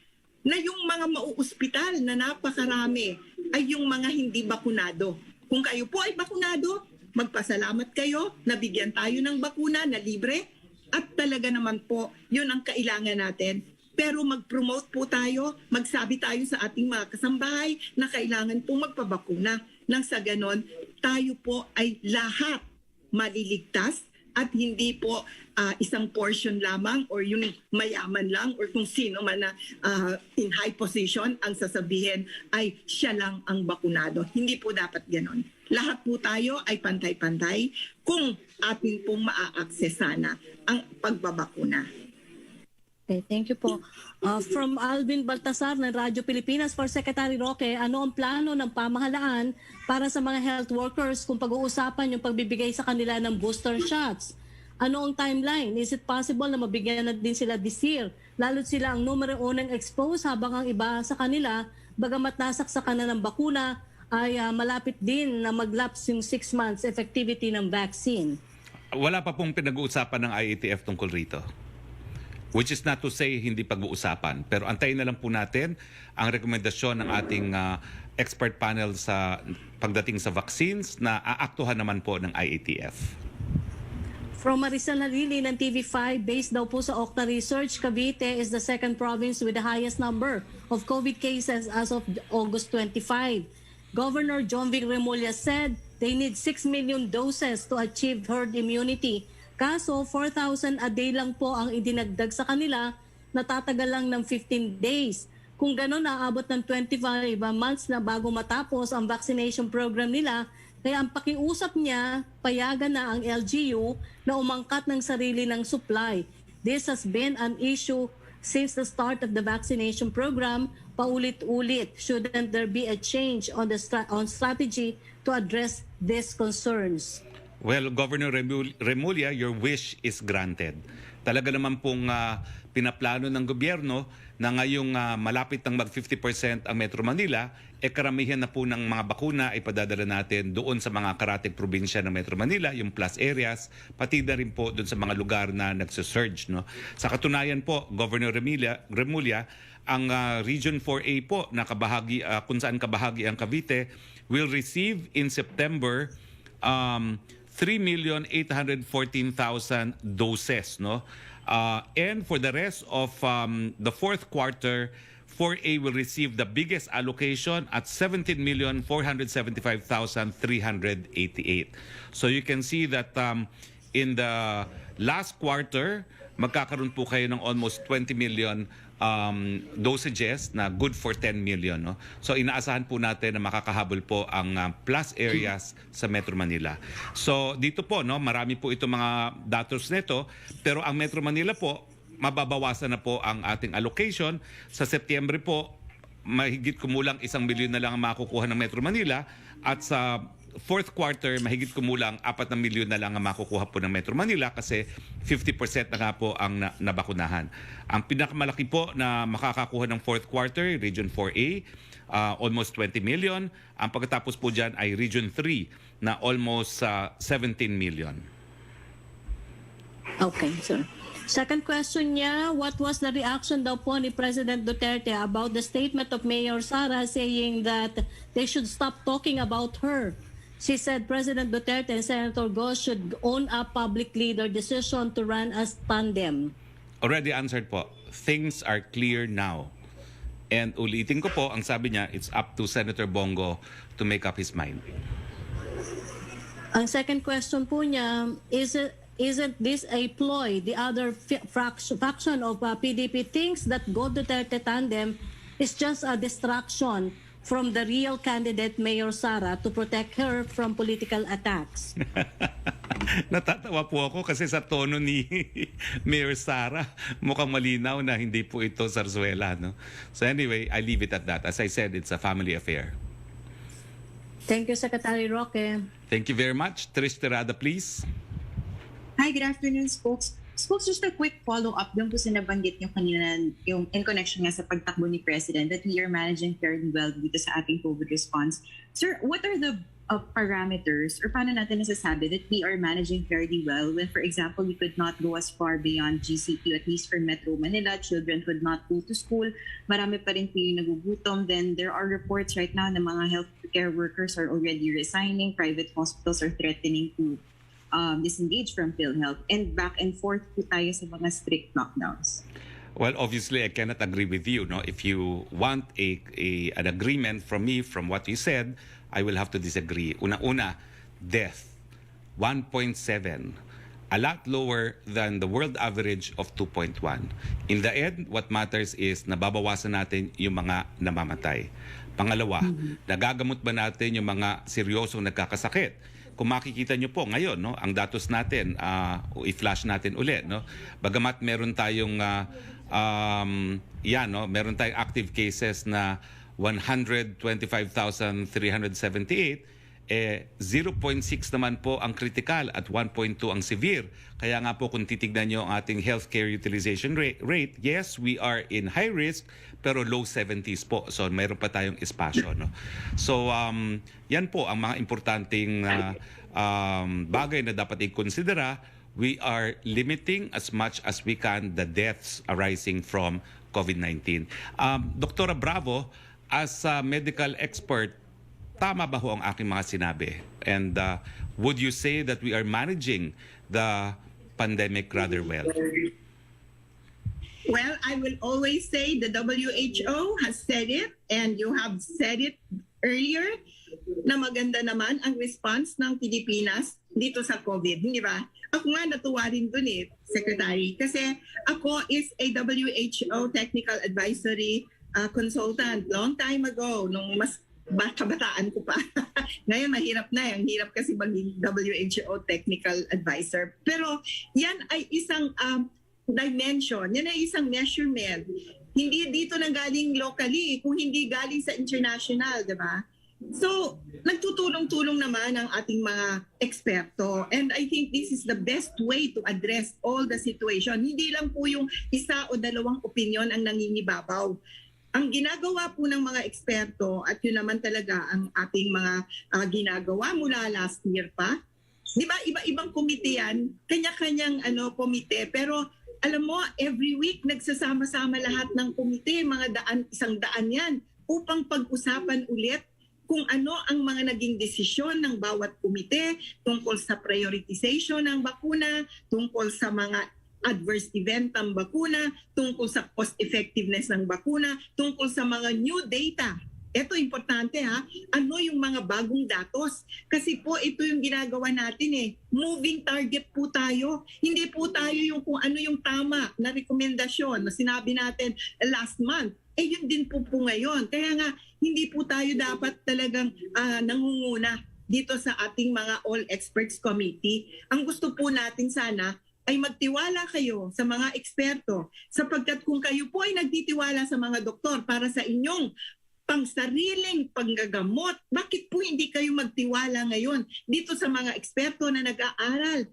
na yung mga mau-hospital na napakarami ay yung mga hindi bakunado. Kung kayo po ay bakunado, magpasalamat kayo, nabigyan tayo ng bakuna na libre at talaga naman po, yun ang kailangan natin. Pero mag-promote po tayo, magsabi tayo sa ating mga kasambahay na kailangan po magpabakuna. Nang sa ganon, tayo po ay lahat maliligtas at hindi po isang portion lamang or yung mayaman lang or kung sino man na in high position ang sasabihin ay siya lang ang bakunado. Hindi po dapat ganon. Lahat po tayo ay pantay-pantay kung atin pong maa-access sana ang pagbabakuna. Okay, thank you po. From Alvin Baltasar ng Radyo Pilipinas for Secretary Roque, ano ang plano ng pamahalaan para sa mga health workers kung pag-uusapan yung pagbibigay sa kanila ng booster shots? Ano ang timeline? Is it possible na mabigyan na din sila this year? Lalo't sila ang numero unang exposed habang ang iba sa kanila, bagamat nasaksakan na ng bakuna, ay malapit din na mag-lapse yung 6 months effectivity ng vaccine. Wala pa pong pinag-uusapan ng IATF tungkol rito. Which is not to say hindi pag-uusapan. Pero antayin na lang po natin ang rekomendasyon ng ating expert panel sa pagdating sa vaccines na aaktuhan naman po ng IATF. From Maricel Nalili ng TV5, based daw po sa Okta Research, Cavite is the second province with the highest number of COVID cases as of August 25. Governor John Vic Remulla said they need 6 million doses to achieve herd immunity. Kaso 4,000 a day lang po ang idinagdag sa kanila, natatagal lang ng 15 days. Kung gano'n, naabot ng 25 months na bago matapos ang vaccination program nila. Kaya ang pakiusap niya, payagan na ang LGU na umangkat ng sarili ng supply. This has been an issue since the start of the vaccination program, paulit-ulit. Shouldn't there be a change on the strategy to address these concerns? Well, Governor Remulla, your wish is granted. Talaga naman pong pinaplano ng gobyerno na ngayong malapit ng mag-50% ang Metro Manila, karamihan na po ng mga bakuna ay padadala natin doon sa mga karatig probinsya ng Metro Manila, yung plus areas, pati na rin po doon sa mga lugar na nagsusurge. No? Sa katunayan po, Governor Remulla, ang Region 4A po, na kung saan kabahagi ang Cavite, will receive in September 3,814,000 doses, no? And for the rest of the fourth quarter, 4A will receive the biggest allocation at 17,475,388. So you can see that in the last quarter, magkakaroon po kayo ng almost 20 million dosages na good for 10 million. No? So inaasahan po natin na makakahabol po ang plus areas sa Metro Manila. So dito po, no, marami po itong mga datos nito, pero ang Metro Manila po, mababawasan na po ang ating allocation. Sa Setyembre po, mahigit kumulang 1 milyon na lang ang makukuha ng Metro Manila, at sa fourth quarter, mahigit kumulang 4 milyon na lang ang makukuha po ng Metro Manila kasi 50% na nga po ang nabakunahan. Ang pinakamalaki po na makakakuha ng fourth quarter, Region 4A, almost 20 million. Ang pagkatapos po dyan ay Region 3 na almost 17 million. Okay, sir. Second question niya, what was the reaction daw po ni President Duterte about the statement of Mayor Sara saying that they should stop talking about her? She said President Duterte and Senator Go should own up publicly their decision to run as tandem. Already answered po. Things are clear now. And ulitin ko po, ang sabi niya, it's up to Senator Bongo to make up his mind. Ang second question po niya, isn't this a ploy? The other faction of PDP thinks that Go Duterte tandem is just a distraction from the real candidate, Mayor Sara, to protect her from political attacks. Natatawa po ako kasi sa tono ni Mayor Sara, mukhang malinaw na hindi po ito zarzuela. No? So anyway, I leave it at that. As I said, it's a family affair. Thank you, Secretary Roque. Thank you very much. Trish Terada, please. Hi, good afternoon, Spokes. Spokes, just a quick follow-up doon po sa nabanggit nyo kanina yung in connection nga sa pagtakbo ni President that we are managing fairly well dito sa ating COVID response. Sir, what are the parameters or paano natin nasasabi that we are managing fairly well when, for example, we could not go as far beyond GCQ, at least for Metro Manila, children could not go to school, marami pa rin po yung nagugutom. Then there are reports right now na mga healthcare workers are already resigning, private hospitals are threatening to disengage from PhilHealth, and back and forth po tayo sa mga strict lockdowns. Well, obviously, I cannot agree with you. No, if you want an agreement from me from what you said, I will have to disagree. Una-una, death, 1.7, a lot lower than the world average of 2.1. In the end, what matters is nababawasan natin yung mga namamatay. Pangalawa, nagagamot ba natin yung mga seryosong nagkakasakit? Kung makikita nyo po ngayon, no, ang datos natin, i-flash natin ulit. No? Bagamat meron tayong meron tayong active cases na 125,378, 0.6 naman po ang critical at 1.2 ang severe. Kaya nga po kung titignan nyo ang ating healthcare utilization rate, yes, we are in high risk, pero low 70s po. So mayroon pa tayong espasyo. No? So yan po ang mga importanteng bagay na dapat i-considera. We are limiting as much as we can the deaths arising from COVID-19. Dr. Bravo, as a medical expert, tama ba ho ang aking mga sinabi? And would you say that we are managing the pandemic rather well? Well, I will always say the WHO has said it, and you have said it earlier, na maganda naman ang response ng Pilipinas dito sa COVID, di ba? Ako nga natuwa rin dun Secretary, kasi ako is a WHO Technical Advisory consultant long time ago, nung mas kabataan ko pa. Ngayon mahirap na, ang hirap kasi maging WHO Technical Advisor. Pero yan ay isang dimension, yan ay isang measurement. Hindi dito nang galing locally, kung hindi galing sa international, di ba? So, nagtutulong-tulong naman ang ating mga eksperto. And I think this is the best way to address all the situation. Hindi lang po yung isa o dalawang opinion ang nangingibabaw. Ang ginagawa po ng mga eksperto, at yun naman talaga ang ating mga ginagawa mula last year pa. Di ba, iba-ibang komite yan, kanya-kanyang komite. Pero alam mo, every week nagsasama-sama lahat ng komite, isang daan yan, upang pag-usapan ulit kung ano ang mga naging desisyon ng bawat komite tungkol sa prioritization ng bakuna, tungkol sa mga adverse event ng bakuna, tungkol sa cost-effectiveness ng bakuna, tungkol sa mga new data. Ito importante ano yung mga bagong datos? Kasi po ito yung ginagawa natin moving target po tayo. Hindi po tayo yung kung ano yung tama na rekomendasyon na sinabi natin last month. Yun din po ngayon. Kaya nga hindi po tayo dapat talagang nangunguna dito sa ating mga All Experts Committee. Ang gusto po natin sana ay magtiwala kayo sa mga eksperto, sapagkat kung kayo po ay nagtitiwala sa mga doktor para sa inyong pangsariling panggagamot, bakit po hindi kayo magtiwala ngayon dito sa mga eksperto na nag-aaral?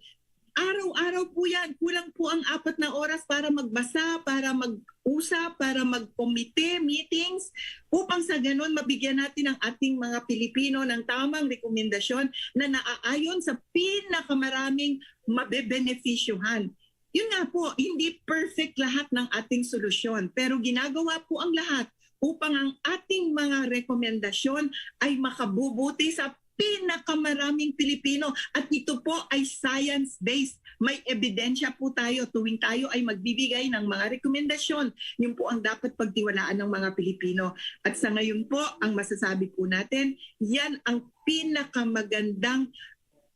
Araw-araw po yan. Kulang po ang 4 na oras para magbasa, para mag-usap, para mag-komite, meetings, upang sa ganun mabigyan natin ang ating mga Pilipino ng tamang rekomendasyon na naaayon sa pinakamaraming mabebenefisyuhan. Yun nga po, hindi perfect lahat ng ating solusyon, pero ginagawa po ang lahat upang ang ating mga rekomendasyon ay makabubuti sa pinakamaraming Pilipino, at ito po ay science-based. May ebidensya po tayo tuwing tayo ay magbibigay ng mga rekomendasyon. Yun po ang dapat pagtiwalaan ng mga Pilipino. At sa ngayon po, ang masasabi po natin, yan ang pinakamagandang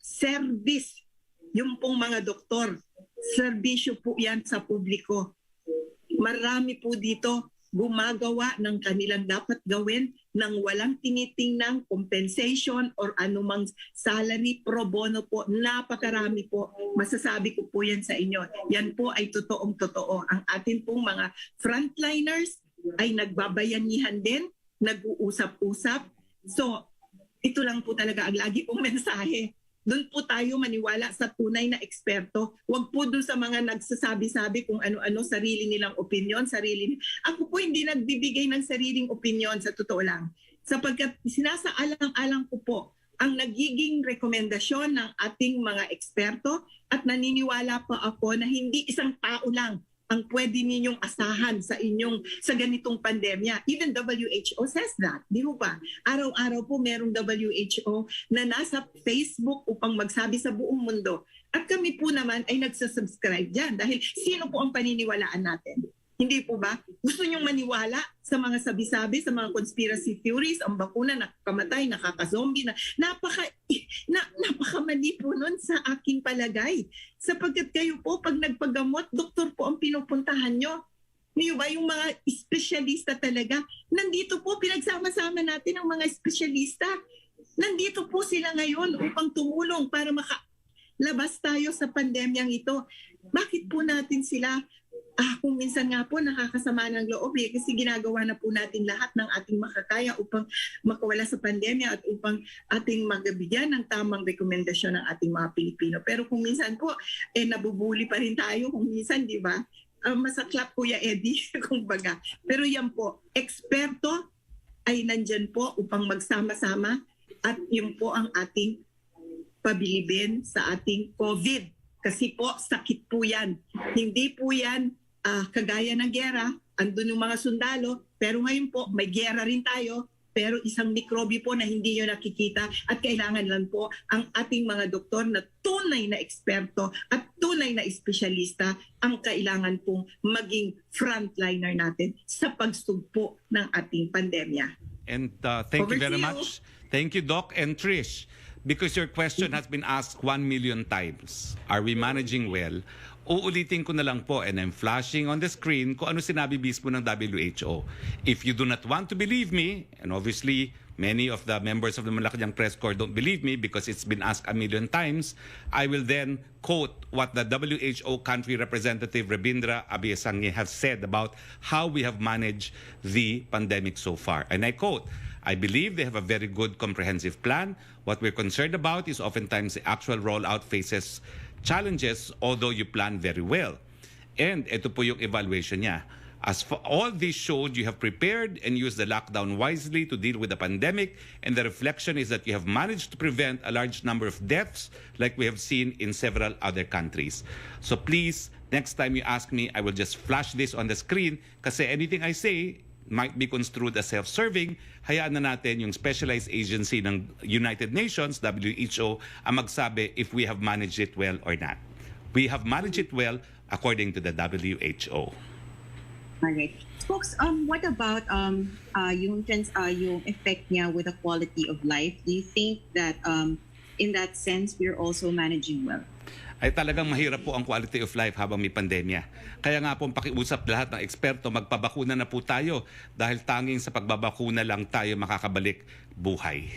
service. Yung pong mga doktor, serbisyo po yan sa publiko. Marami po dito gumagawa ng kanilang dapat gawin nang walang tinitingnang compensation or anumang salary pro bono po. Napakarami po. Masasabi ko po yan sa inyo. Yan po ay totoong totoo. Ang atin pong mga frontliners ay nagbabayanihan din, nag-uusap-usap. So, ito lang po talaga ang lagi pong mensahe. Doon po tayo maniwala sa tunay na eksperto. Huwag po doon sa mga nagsasabi-sabi kung ano-ano, sarili nilang opinion, Ako po hindi nagbibigay ng sariling opinion sa totoo lang. Sapagkat sinasaalang-alang ko po ang nagiging rekomendasyon ng ating mga eksperto at naniniwala pa ako na hindi isang tao lang ang pwede ninyong asahan sa ganitong pandemya. Even WHO says that, di ba? Araw-araw po merong WHO na nasa Facebook upang magsabi sa buong mundo. At kami po naman ay nagsasubscribe dyan dahil sino po ang paniniwalaan natin? Hindi po ba? Gusto nyong maniwala sa mga sabi-sabi, sa mga conspiracy theories, ang bakuna nakakamatay, nakakazombie, napakamali po nun sa aking palagay. Sapagkat kayo po, pag nagpagamot, doktor po ang pinupuntahan nyo. Ngayon ba yung mga espesyalista talaga? Nandito po, pinagsama-sama natin ang mga espesyalista. Nandito po sila ngayon upang tumulong para makalabas tayo sa pandemyang ito. Bakit po natin sila kung minsan nga po nakakasama ng loob kasi ginagawa na po natin lahat ng ating makakaya upang makawala sa pandemya at upang ating magbigyan ng tamang rekomendasyon ng ating mga Pilipino. Pero kung minsan po, nabubuli pa rin tayo kung minsan, di ba? Masaklap Kuya Eddie, kumbaga. Pero yan po, eksperto ay nandyan po upang magsama-sama at yun po ang ating pabilibin sa ating COVID. Kasi po, sakit po yan. Hindi po yan kagaya ng gera, andun yung mga sundalo, pero ngayon po, may gera rin tayo, pero isang mikrobyo po na hindi nyo nakikita at kailangan lang po ang ating mga doktor na tunay na eksperto at tunay na espesyalista ang kailangan pong maging frontliner natin sa pagsugpo ng ating pandemya. And thank Over you very to you. much. Thank you, Doc and Trish. Because your question has been asked 1 million times. Are we managing well? Uulitin ko na lang po and I'm flashing on the screen kung ano sinabi mismo ng WHO. If you do not want to believe me, and obviously many of the members of the Malacanang Press Corps don't believe me because it's been asked 1 million times, I will then quote what the WHO country representative Rabindra Abiyasangi has said about how we have managed the pandemic so far. And I quote, I believe they have a very good comprehensive plan. What we're concerned about is oftentimes the actual rollout faces challenges, although you plan very well. And ito po yung evaluation niya. As for all this showed, you have prepared and used the lockdown wisely to deal with the pandemic, and the reflection is that you have managed to prevent a large number of deaths like we have seen in several other countries. So please, next time you ask me, I will just flash this on the screen kasi anything I say might be construed as self-serving. Hayaan na natin yung specialized agency ng United Nations, WHO, ang magsabi if we have managed it well or not. We have managed it well according to the WHO. Alright. Folks, what about yung effect niya with the quality of life? Do you think that in that sense, we're also managing well? Ay talagang mahirap po ang quality of life habang may pandemya. Kaya nga po pakiusap lahat ng eksperto, magpabakuna na po tayo dahil tanging sa pagbabakuna lang tayo makakabalik buhay.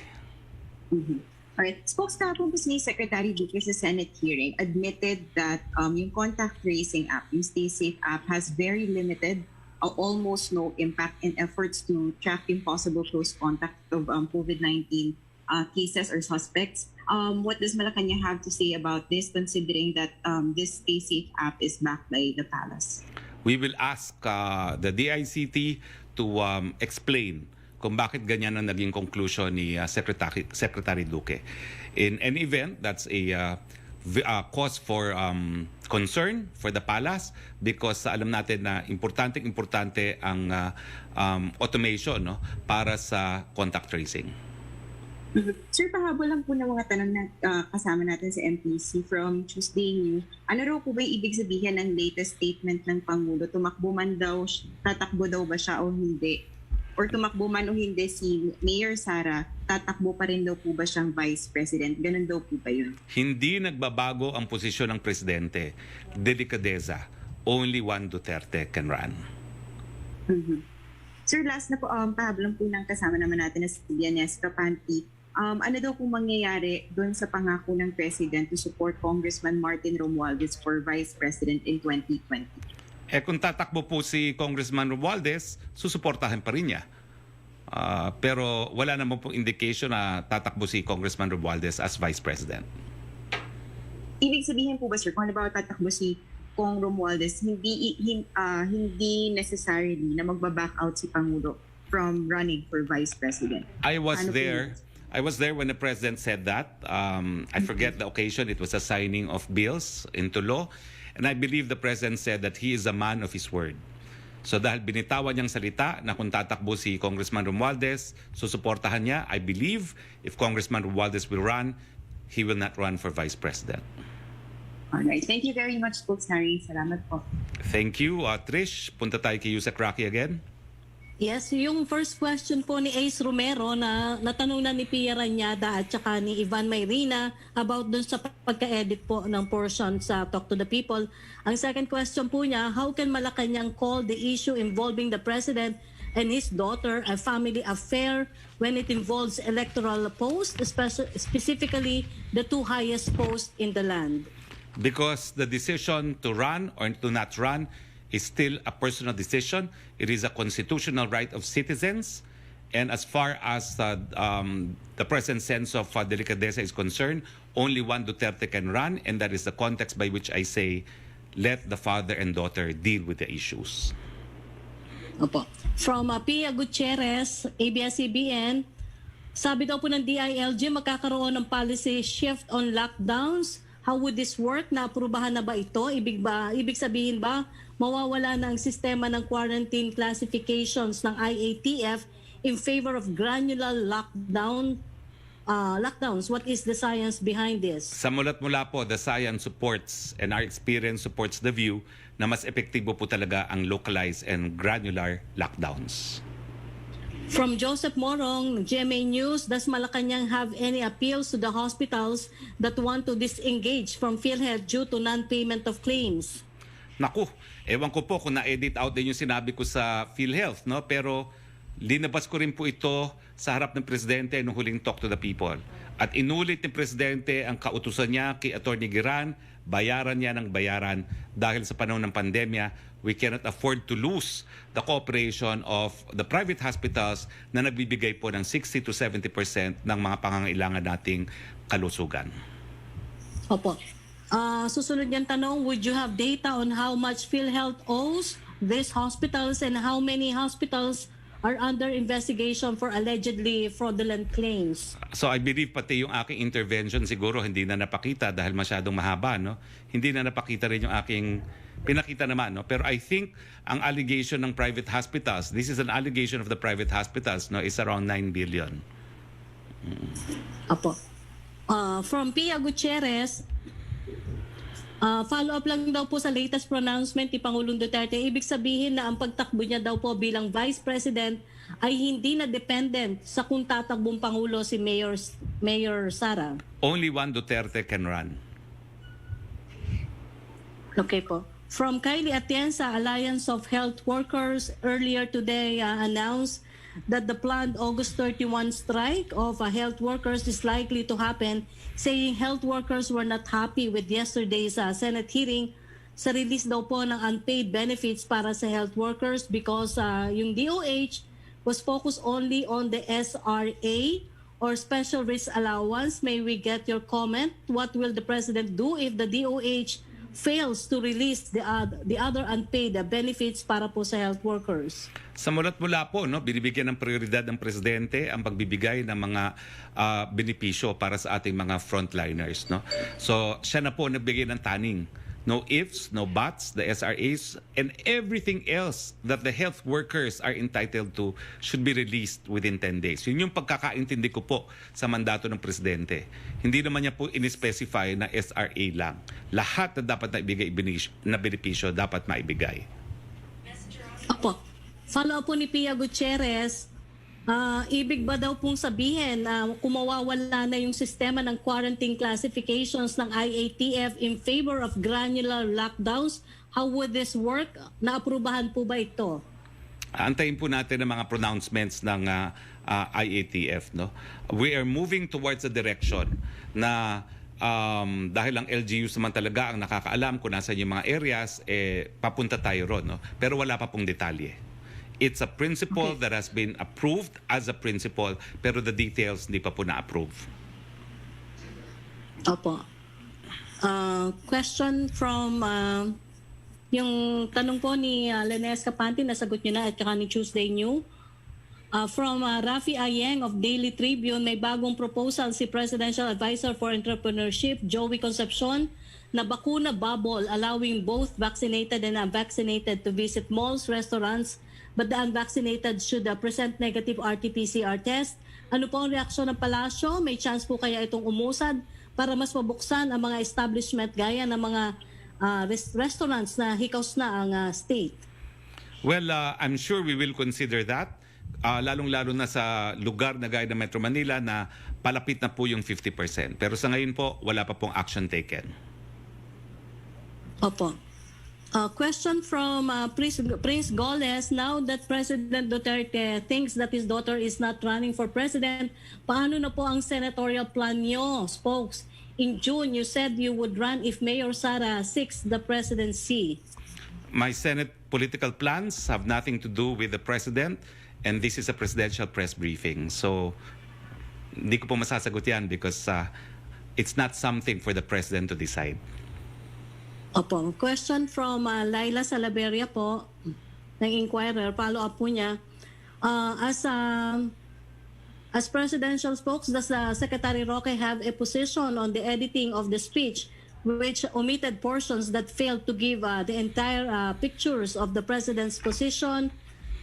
Mm-hmm. Alright. Spokesperson po ni Secretary Roque sa Senate hearing admitted that yung contact tracing app, yung Stay Safe app, has very limited almost no impact in efforts to track impossible close contact of COVID-19 cases or suspects. What does Malacanang have to say about this, considering that this Stay Safe app is backed by the palace? We will ask the DICT to explain kung bakit ganyan ang naging conclusion ni Secretary Roque. In any event, that's a cause for concern for the palace because alam natin na importante ang automation, no, para sa contact tracing. Sir, pahabol lang po ng mga tanong na kasama natin sa MPC from Tuesday News. Ano raw po ba ibig sabihin ng latest statement ng Pangulo? Tumakbo man daw, tatakbo daw ba siya o hindi? or tumakbo man o hindi si Mayor Sara, tatakbo pa rin daw po ba siyang Vice President? Ganun daw po ba yun? Hindi nagbabago ang posisyon ng presidente. Delikadeza. Only one Duterte can run. Sir, last na po, pahablang po ng kasama naman natin na si Dianes Capanti. Ano daw po mangyayari doon sa pangako ng President to support Congressman Martin Romualdez for Vice President in 2020? Kung tatakbo po si Congressman Romualdez, susuportahan pa rin niya. Pero wala naman pong indication na tatakbo si Congressman Romualdez as Vice President. Ibig sabihin po ba, sir, kung halimbawa tatakbo si Cong Romualdez, hindi necessarily na magbaback out si Pangulo from running for Vice President? I was Ano po there. yun? I was there when the President said that. I forget the occasion. It was a signing of bills into law. And I believe the President said that he is a man of his word. So dahil binitawan niyang salita na kung tatakbo si Congressman Romualdez, susuportahan niya, I believe if Congressman Romualdez will run, he will not run for Vice President. Alright. Thank you very much, Spokes Harry. Salamat po. Thank you. Trish, punta tayo kay Yusek Roque again. Yes, yung first question po ni Ace Romero na natanong na ni Pia Ranyada at saka ni Ivan Mayrina about dun sa pagka-edit po ng portion sa Talk to the People. Ang second question po niya, how can Malacanang call the issue involving the President and his daughter a family affair when it involves electoral posts, specifically the two highest posts in the land? Because the decision to run or to not run is still a personal decision. It is a constitutional right of citizens. And as far as the present sense of delicadeza is concerned, only one Duterte can run, and that is the context by which I say, let the father and daughter deal with the issues. Opo. From Pia Gutierrez, ABS-CBN, sabi daw po ng DILG magkakaroon ng policy shift on lockdowns. How would this work? Naaprubahan na ba ito? Ibig sabihin ba mawawala na ang sistema ng quarantine classifications ng IATF in favor of granular lockdowns? What is the science behind this? Sa mulat-mula po, the science supports and our experience supports the view na mas epektibo po talaga ang localized and granular lockdowns. From Joseph Morong, GMA News, does Malacanang have any appeals to the hospitals that want to disengage from PhilHealth due to non-payment of claims? Naku, ewan ko po kung na-edit out din yung sinabi ko sa PhilHealth, no? Pero linabas ko rin po ito sa harap ng Presidente nung huling Talk to the People. At inulit ni Presidente ang kautusan niya kay Atty. Giran, bayaran niya ng bayaran dahil sa panahon ng pandemya, we cannot afford to lose the cooperation of the private hospitals na nagbibigay po ng 60 to 70% ng mga pangangailangan nating kalusugan. Opo. Susunod niyang tanong, would you have data on how much PhilHealth owes these hospitals and how many hospitals are under investigation for allegedly fraudulent claims? So I believe pati yung aking intervention siguro hindi na napakita dahil masyadong mahaba, no? Hindi na napakita rin yung aking pinakita naman, no? Pero I think ang allegation ng private hospitals, this is an allegation of the private hospitals, no, is around 9 billion. Apo. From Pia Gutierrez, follow-up lang daw po sa latest pronouncement ni Pangulong Duterte. Ibig sabihin na ang pagtakbo niya daw po bilang Vice President ay hindi na dependent sa kung tatakbong Pangulo si Mayor Sara. Only one Duterte can run. Okay po. From Kylie Atienza, Alliance of Health Workers earlier today announced that the planned August 31 strike of health workers is likely to happen, saying health workers were not happy with yesterday's Senate hearing sa release daw po ng unpaid benefits para sa health workers because yung DOH was focused only on the SRA or Special Risk Allowance. May we get your comment? What will the President do if the DOH fails to release the other unpaid benefits para po sa health workers? Sa mulat-mula po, no, binibigyan ng prioridad ng Presidente ang pagbibigay ng mga benepisyo para sa ating mga frontliners, no? So, siya na po nagbigay ng taning. No ifs, no buts, the SRAs, and everything else that the health workers are entitled to should be released within 10 days. Yun yung pagkakaintindi ko po sa mandato ng Presidente. Hindi naman niya po in-specify na SRA lang. Lahat na dapat na ibigay na benepisyo dapat maibigay. Opo. Follow up po ni Pia Gutierrez, ibig ba daw pong sabihin na kung mawawala na yung sistema ng quarantine classifications ng IATF in favor of granular lockdowns, how would this work? Naaprubahan po ba ito? Antayin po natin ang mga pronouncements ng IATF. No? We are moving towards a direction na dahil ang LGUs naman talaga ang nakakaalam kung nasa yung mga areas, papunta tayo ron. No? Pero wala pa pong detalye. It's a principle that has been approved as a principle, pero the details hindi pa po na-approve. Opo. Question from yung tanong po ni Lenes Capante, nasagot nyo na at saka ni Tuesday New. From Rafi Ayeng of Daily Tribune, may bagong proposal si Presidential Advisor for Entrepreneurship, Joey Concepcion, na bakuna bubble allowing both vaccinated and unvaccinated to visit malls, restaurants, but the unvaccinated should present negative RT-PCR test. Ano po ang reaksyon ng palasyo? May chance po kaya itong umusad para mas mabuksan ang mga establishment gaya ng mga restaurants na hikaws na ang state? Well, I'm sure we will consider that. Lalong-lalo na sa lugar na gaya ng Metro Manila na palapit na po yung 50%. Pero sa ngayon po, wala pa pong action taken. Opo. Question from Prince Goles. Now that President Duterte thinks that his daughter is not running for president, paano na po ang senatorial plan nyo, spokes? In June, you said you would run if Mayor Sara seeks the presidency. My Senate political plans have nothing to do with the president, and this is a presidential press briefing. So, hindi ko po masasagot yan because it's not something for the president to decide. Opo. Question from Laila Salaveria po, ng Inquirer. Follow-up po niya. As presidential spokes, does Secretary Roque have a position on the editing of the speech which omitted portions that failed to give the entire pictures of the president's position?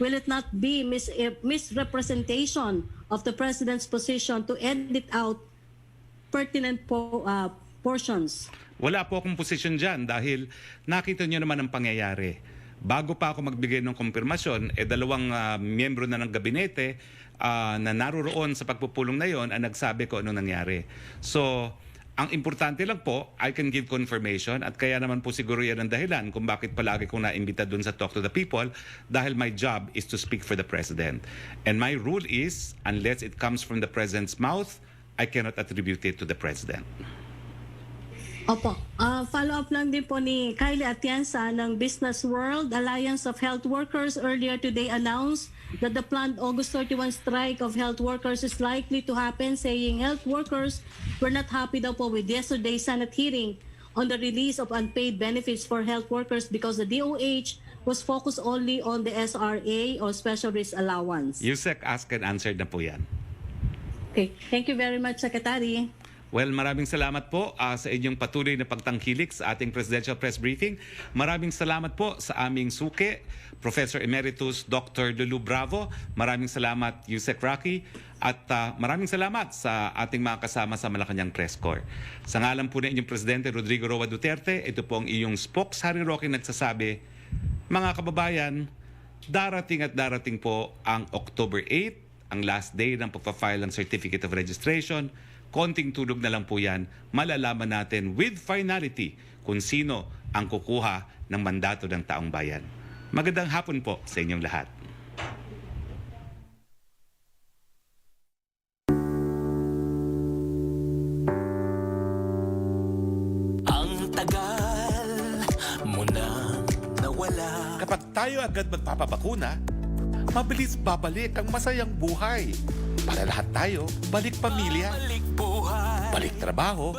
Will it not be misrepresentation of the president's position to edit out pertinent portions? Wala po akong posisyon dyan dahil nakita nyo naman ang pangyayari. Bago pa ako magbigay ng kumpirmasyon, dalawang miyembro na ng gabinete na naroroon sa pagpupulong na yon ang nagsabi ko anong nangyari. So, ang importante lang po, I can give confirmation at kaya naman po siguro yan ang dahilan kung bakit palagi kong naimbita dun sa Talk to the People dahil my job is to speak for the President. And my rule is, unless it comes from the President's mouth, I cannot attribute it to the President. Opo. Follow-up lang din po ni Kylie Atienza ng Business World. Alliance of Health Workers earlier today announced that the planned August 31 strike of health workers is likely to happen, saying health workers were not happy daw po with yesterday's Senate hearing on the release of unpaid benefits for health workers because the DOH was focused only on the SRA or Special Risk Allowance. Yusek asked and answered na po yan. Okay. Thank you very much, Secretary. Well, maraming salamat po sa inyong patuloy na pagtangkilik sa ating Presidential Press Briefing. Maraming salamat po sa aming suki, Professor Emeritus Dr. Lulu Bravo. Maraming salamat, Yusek Roque. At maraming salamat sa ating mga kasama sa Malacanang Press Corps. Sa ngalan po ng inyong Presidente Rodrigo Roa Duterte, ito po ang iyong spokes Harry Roque nagsasabi, mga kababayan, darating at darating po ang October 8, ang last day ng pagpa-file ng Certificate of Registration. Konting tulog na lang po yan, malalaman natin with finality kung sino ang kukuha ng mandato ng taong bayan. Magandang hapon po sa inyong lahat. Ang tagal mo na nawala. Kapag tayo agad magpapabakuna, mabilis babalik ang masayang buhay. Para lahat tayo, balik pamilya, Balik buhay, balik trabaho,